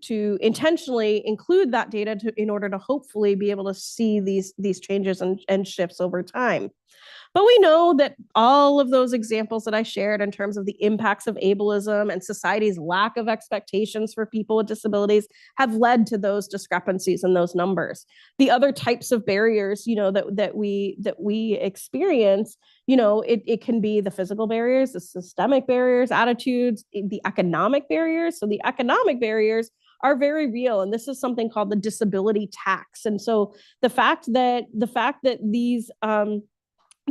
intentionally include that data in order to hopefully be able to see these changes and shifts over time. But we know that all of those examples that I shared in terms of the impacts of ableism and society's lack of expectations for people with disabilities have led to those discrepancies in those numbers. The other types of barriers, you know, that we experience, you know, it can be the physical barriers, the systemic barriers, attitudes, the economic barriers. So the economic barriers are very real. And this is something called the disability tax. And so the fact that these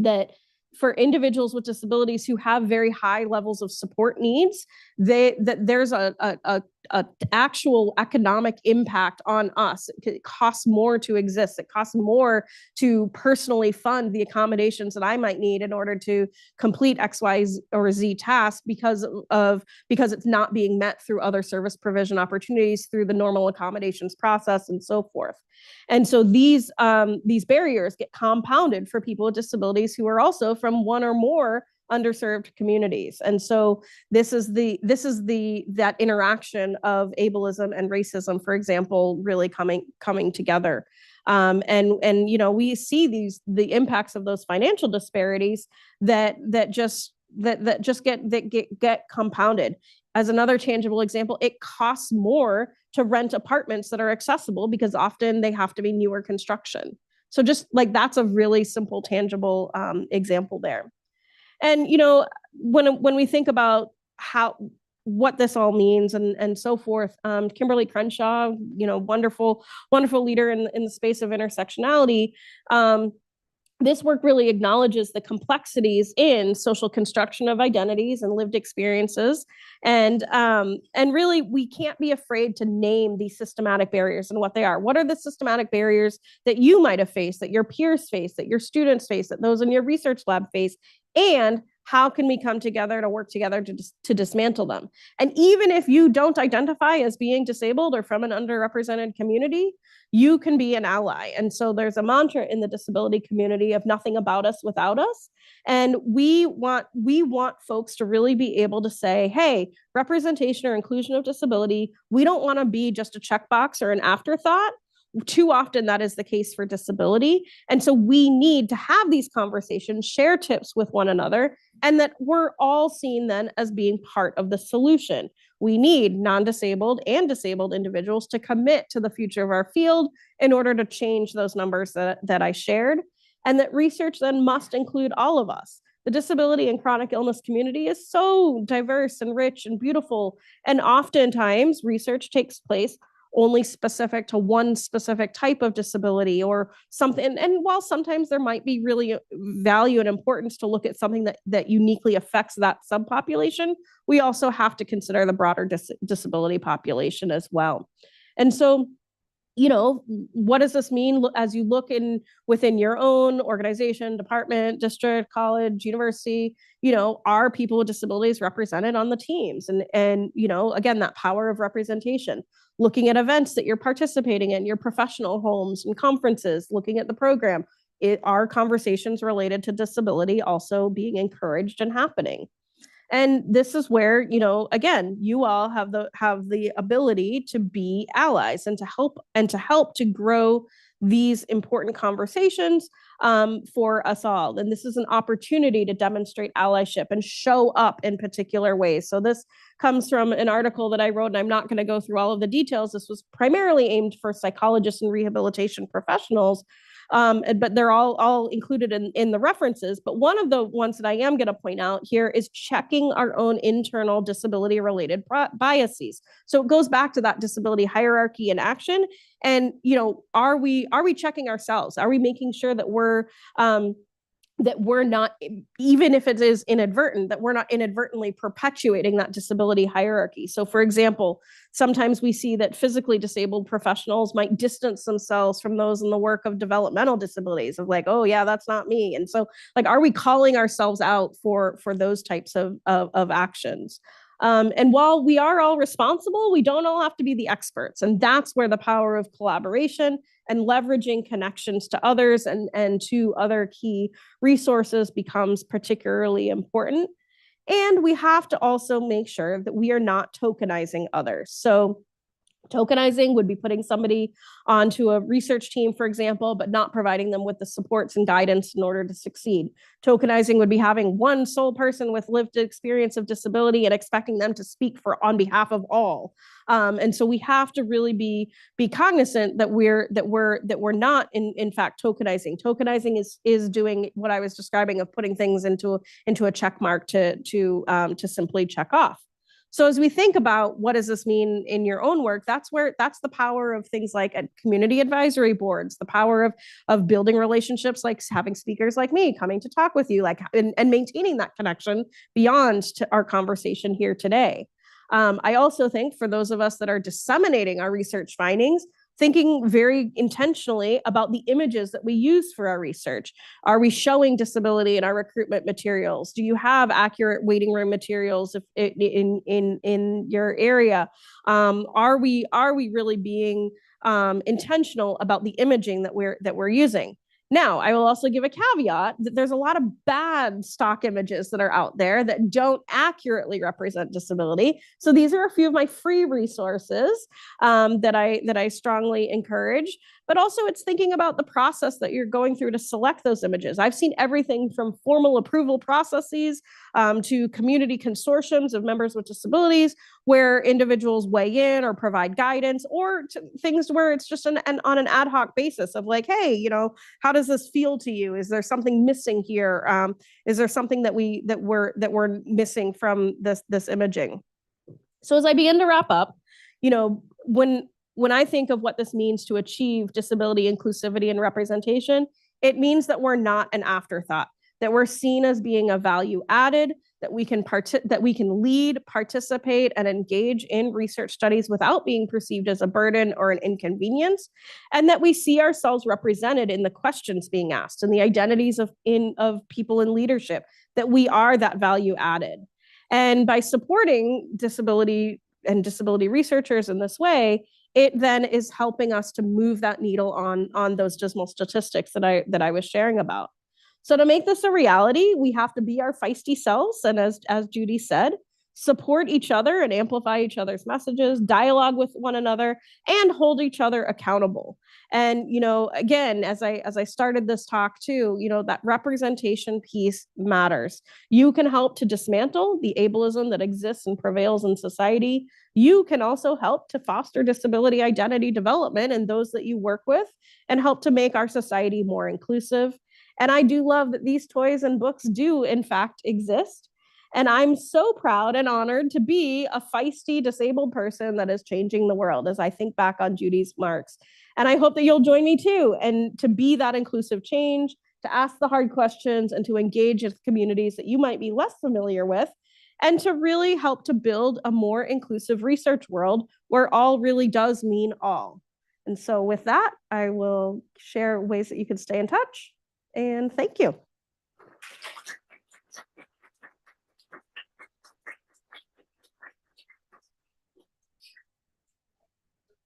that for individuals with disabilities who have very high levels of support needs, that there's a actual economic impact on us. It costs more to exist. It costs more to personally fund the accommodations that I might need in order to complete X, Y, or Z tasks because it's not being met through other service provision opportunities, through the normal accommodations process, and so forth. And so these barriers get compounded for people with disabilities who are also from one or more underserved communities. And so this is that interaction of ableism and racism, for example, really coming together. And you know, we see the impacts of those financial disparities that just get compounded. As another tangible example, it costs more to rent apartments that are accessible because often they have to be newer construction. So just like that's a really simple, tangible example there. And, you know, when we think about what this all means and so forth, Kimberly Crenshaw, you know, wonderful leader in the space of intersectionality, this work really acknowledges the complexities in social construction of identities and lived experiences. And really, we can't be afraid to name these systematic barriers and what they are. What are the systematic barriers that you might have faced, that your peers face, that your students face, that those in your research lab face? And how can we come together to work together to dismantle them? And even if you don't identify as being disabled or from an underrepresented community, you can be an ally. And so there's a mantra in the disability community of nothing about us without us. And we want folks to really be able to say, hey, representation or inclusion of disability, we don't want to be just a checkbox or an afterthought. Too often that is the case for disability. And so we need to have these conversations, share tips with one another, and that we're all seen then as being part of the solution. We need non-disabled and disabled individuals to commit to the future of our field in order to change those numbers that I shared, and that research then must include all of us. The disability and chronic illness community is so diverse and rich and beautiful, and oftentimes research takes place only specific to one specific type of disability or something. And while sometimes there might be really value and importance to look at something that uniquely affects that subpopulation, we also have to consider the broader disability population as well. And so, what does this mean as you look within your own organization, department, district, college, university? Are people with disabilities represented on the teams? And again, that power of representation. Looking at events that you're participating in, your professional homes and conferences, looking at the program. Are conversations related to disability also being encouraged and happening? And this is where, again, you all have the ability to be allies and to help to grow these important conversations for us all. And this is an opportunity to demonstrate allyship and show up in particular ways. So this comes from an article that I wrote, and I'm not going to go through all of the details. This was primarily aimed for psychologists and rehabilitation professionals. But they're all included in the references. But one of the ones that I am going to point out here is checking our own internal disability related biases. So it goes back to that disability hierarchy in action. And, are we checking ourselves? Are we making sure that we're not, even if it is inadvertent, that we're not inadvertently perpetuating that disability hierarchy? So for example, sometimes we see that physically disabled professionals might distance themselves from those in the work of developmental disabilities, of like, oh yeah, that's not me. And so are we calling ourselves out for those types of actions? And while we are all responsible, we don't all have to be the experts. And that's where the power of collaboration and leveraging connections to others and to other key resources becomes particularly important. And we have to also make sure that we are not tokenizing others. So tokenizing would be putting somebody onto a research team, for example, but not providing them with the supports and guidance in order to succeed. Tokenizing would be having one sole person with lived experience of disability and expecting them to speak on behalf of all. And so we have to really be cognizant that we're not in fact tokenizing. Tokenizing is doing what I was describing of putting things into a check mark to simply check off. So as we think about what does this mean in your own work, that's the power of things like community advisory boards, the power of building relationships, like having speakers like me coming to talk with you, and maintaining that connection beyond to our conversation here today. I also think for those of us that are disseminating our research findings, thinking very intentionally about the images that we use for our research. Are we showing disability in our recruitment materials? Do you have accurate waiting room materials in your area? Are we really being intentional about the imaging that we're using? Now, I will also give a caveat that there's a lot of bad stock images that are out there that don't accurately represent disability. So these are a few of my free resources that I strongly encourage. But also it's thinking about the process that you're going through to select those images. I've seen everything from formal approval processes to community consortiums of members with disabilities where individuals weigh in or provide guidance, or things where it's just on an ad hoc basis of like, hey, how does this feel to you? Is there something missing here? Is there something that we're missing from this imaging? So as I begin to wrap up, when I think of what this means to achieve disability inclusivity and representation, It means that we're not an afterthought, that we're seen as being a value added, that we can lead, participate, and engage in research studies without being perceived as a burden or an inconvenience, and that we see ourselves represented in the questions being asked and the identities of people in leadership, that we are that value added. And by supporting disability and disability researchers in this way, it then is helping us to move that needle on those dismal statistics that I was sharing about. So to make this a reality, we have to be our feisty selves, and as Judy said, support each other and amplify each other's messages, dialogue with one another, and hold each other accountable. And, you know, again, as I started this talk too, you know, that representation piece matters. You can help to dismantle the ableism that exists and prevails in society. You can also help to foster disability identity development in those that you work with, and help to make our society more inclusive. And I do love that these toys and books do, in fact, exist. And I'm so proud and honored to be a feisty disabled person that is changing the world as I think back on Judy's marks. And I hope that you'll join me too, and to be that inclusive change, to ask the hard questions, and to engage with communities that you might be less familiar with, and to really help to build a more inclusive research world where all really does mean all. And so with that, I will share ways that you can stay in touch. And thank you.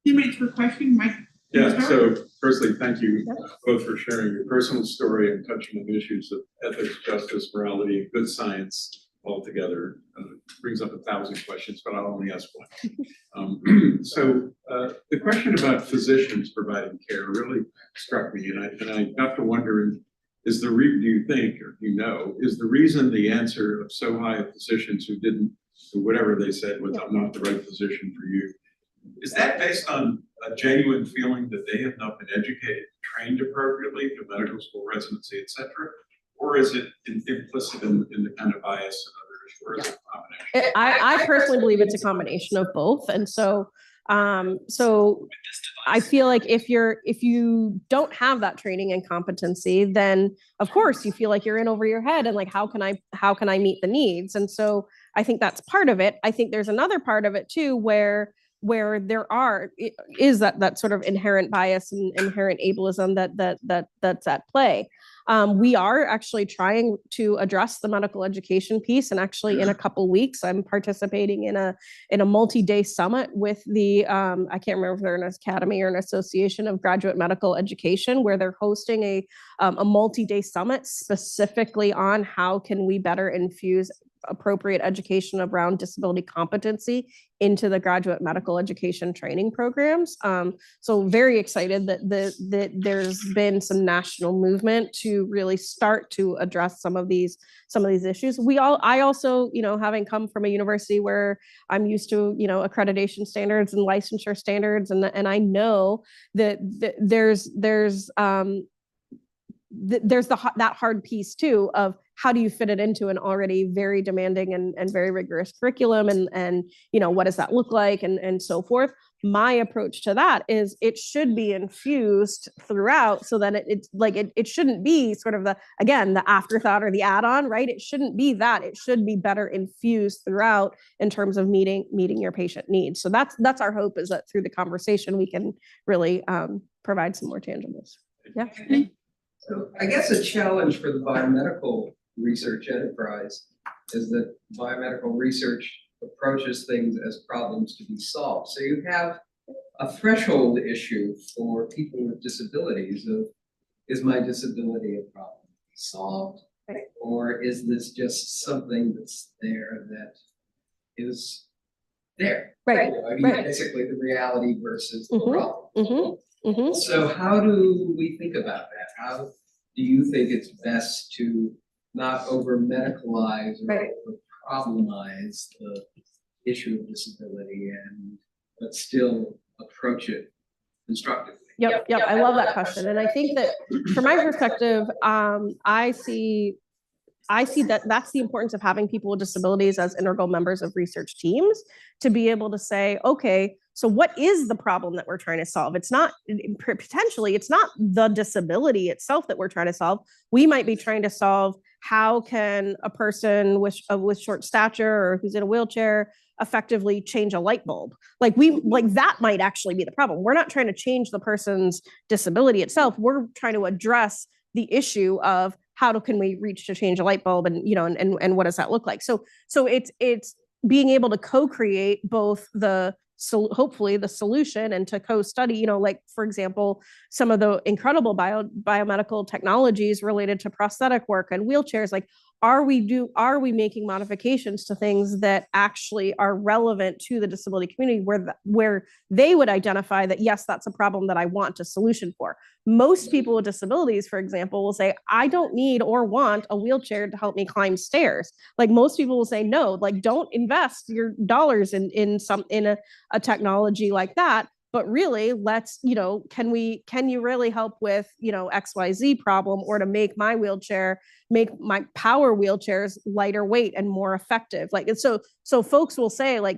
Teammates for question, Mike. Yeah, so firstly, thank you both for sharing your personal story and touching on issues of ethics, justice, morality, good science all together. Brings up 1,000 questions, but I'll only ask one. So the question about physicians providing care really struck me, and I got to wondering, do you think, or do you know, is the reason the answer of so high of physicians who didn't, whatever they said was, I'm not the right physician for you, is that based on a genuine feeling that they have not been educated, trained appropriately through medical school residency, et cetera? Or is it implicit in the kind of bias and others, or is it a combination? I personally believe it's a combination of both. And so I feel like if you don't have that training and competency, then of course you feel like you're in over your head and like, how can I meet the needs? And so I think that's part of it. I think there's another part of it too, where is that sort of inherent bias and inherent ableism that's at play. We are actually trying to address the medical education piece, and actually in a couple weeks, I'm participating in a multi-day summit with the I can't remember if they're an academy or an association of graduate medical education, where they're hosting a multi-day summit specifically on how can we better infuse appropriate education around disability competency into the graduate medical education training programs. So very excited that there's been some national movement to really start to address some of these issues. I also, having come from a university where I'm used to, accreditation standards and licensure standards, and I know that there's that hard piece too of how do you fit it into an already very demanding and very rigorous curriculum, and what does that look like, and so forth. My approach to that is it should be infused throughout, so that it shouldn't be sort of the afterthought or the add-on, right? It shouldn't be that. It should be better infused throughout in terms of meeting your patient needs. So that's our hope, is that through the conversation we can really provide some more tangibles. Yeah. So I guess a challenge for the biomedical research enterprise is that biomedical research approaches things as problems to be solved. So you have a threshold issue for people with disabilities of, is my disability a problem solved? Right. Or is this just something that's there that is there? Right. Basically the reality versus the problem. Mm-hmm. Mm-hmm. So how do we think about that? How do you think it's best to not over medicalize or over problemize the issue of disability, but still approach it constructively? Yep. I love that question. And I think that from my perspective, I see I see that that's the importance of having people with disabilities as integral members of research teams to be able to say, okay, so what is the problem that we're trying to solve? It's not potentially, it's not the disability itself that we're trying to solve. We might be trying to solve how can a person with short stature or who's in a wheelchair effectively change a light bulb. Like that might actually be the problem. We're not trying to change the person's disability itself. We're trying to address the issue of how can we reach to change a light bulb, and and what does that look like? So it's being able to co-create both hopefully the solution and to co-study, like for example, some of the incredible biomedical technologies related to prosthetic work and wheelchairs. Like, are we making modifications to things that actually are relevant to the disability community where they would identify that, yes, that's a problem that I want a solution for. Most people with disabilities, for example, will say, I don't need or want a wheelchair to help me climb stairs. Like, most people will say, no, like, don't invest your dollars in a technology like that. But really, let's, can you really help with, XYZ problem, or to make my power wheelchairs lighter weight and more effective? Like, so folks will say, like,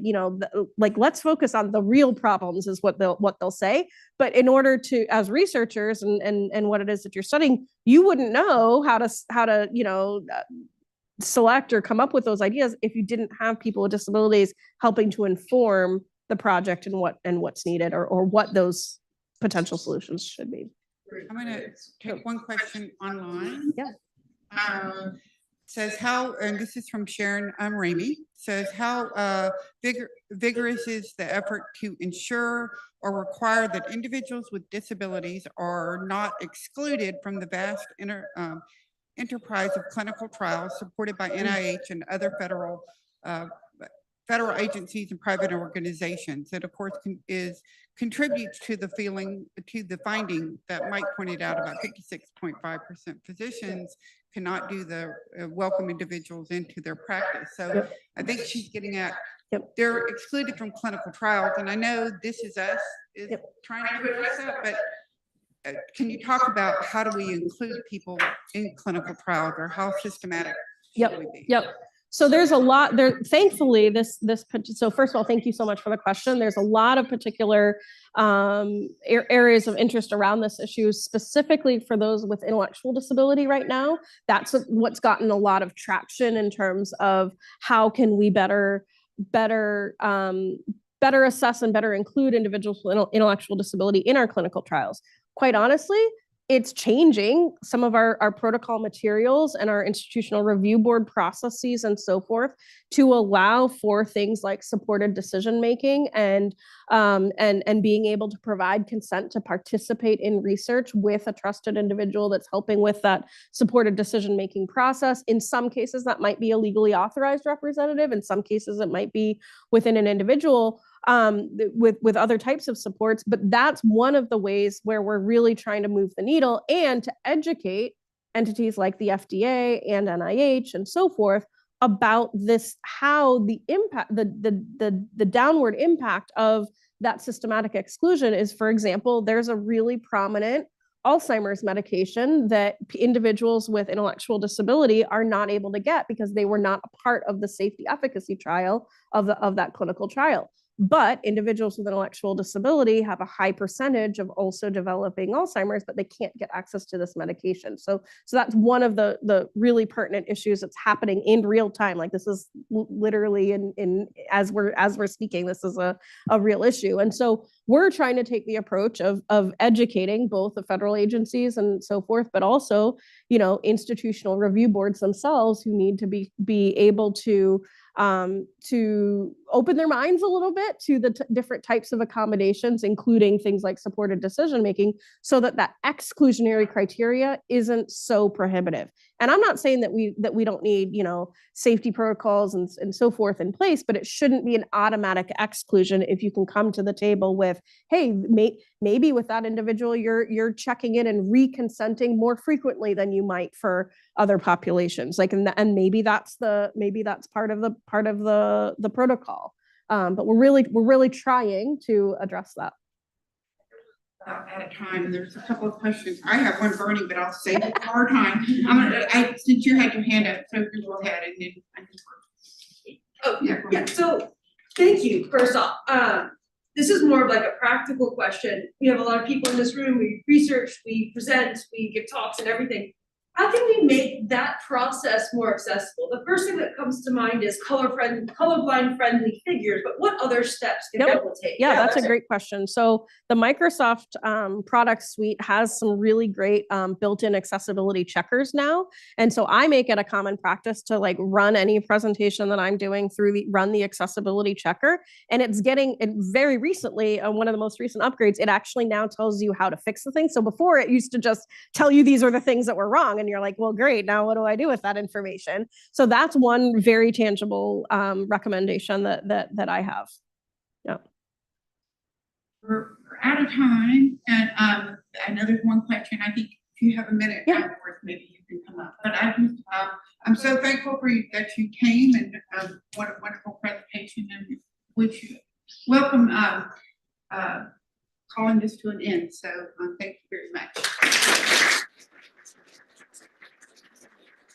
let's focus on the real problems is what they'll say. But in order to, as researchers and what it is that you're studying, you wouldn't know how to select or come up with those ideas if you didn't have people with disabilities helping to inform the project and what's needed, or what those potential solutions should be. I'm going to take one question online. Yeah. Says how, and this is from Sharon Ramey, says how vigorous is the effort to ensure or require that individuals with disabilities are not excluded from the vast enterprise of clinical trials supported by NIH and other federal agencies and private organizations. That, of course, contributes to the finding that Mike pointed out about 56.5% physicians cannot do the welcome individuals into their practice. So I think she's getting at they're excluded from clinical trials, and I know This Is Us is trying to address that, but can you talk about how do we include people in clinical trials, or how systematic should we be? So there's a lot there. Thankfully, so first of all, thank you so much for the question. There's a lot of particular areas of interest around this issue, specifically for those with intellectual disability right now. That's what's gotten a lot of traction in terms of how can we better assess and better include individuals with intellectual disability in our clinical trials. Quite honestly, it's changing some of our protocol materials and our institutional review board processes and so forth to allow for things like supported decision making and being able to provide consent to participate in research with a trusted individual that's helping with that supported decision making process. In some cases, that might be a legally authorized representative. In some cases, it might be within an individual with other types of supports. But that's one of the ways where we're really trying to move the needle and to educate entities like the FDA and NIH and so forth about this, how the impact, the downward impact of that systematic exclusion is. For example, there's a really prominent Alzheimer's medication that individuals with intellectual disability are not able to get because they were not a part of the safety efficacy trial of that clinical trial. But individuals with intellectual disability have a high percentage of also developing Alzheimer's, but they can't get access to this medication. So that's one of the really pertinent issues that's happening in real time. Like, this is literally in as we're speaking, this is a real issue. And so we're trying to take the approach of educating both the federal agencies and so forth, but also, institutional review boards themselves who need to be able to open their minds a little bit to the different types of accommodations, including things like supported decision-making, so that exclusionary criteria isn't so prohibitive. And I'm not saying that we don't need, safety protocols and so forth in place, but it shouldn't be an automatic exclusion if you can come to the table with, hey, maybe with that individual, you're checking in and reconsenting more frequently than you might for other populations. Like, and maybe that's part of the protocol. But we're really trying to address that. at a time, and there's a couple of questions. I have one burning, but I'll save it for our time. Since you had your hand up, so you go ahead and then I can. Oh, Yeah, go yeah, ahead. so thank you, first off. This is more of like a practical question. We have a lot of people in this room, we research, we present, we give talks and everything. How can we make that process more accessible? The first thing that comes to mind is colorblind friendly figures, but what other steps can Yep. people take? Yeah, that's a great question. So the Microsoft product suite has some really great built-in accessibility checkers now. And so I make it a common practice to like run any presentation that I'm doing through run the accessibility checker. And it's getting it very recently, one of the most recent upgrades, it actually now tells you how to fix the thing. So before it used to just tell you these are the things that were wrong. And you're like, well, great, now what do I do with that information? So that's one very tangible recommendation that I have. Yeah. We're out of time, and I know there's one question. I think if you have a minute afterwards, maybe you can come up. But I'm so thankful for you that you came, and what a wonderful presentation, and wish you welcome calling this to an end. So thank you very much.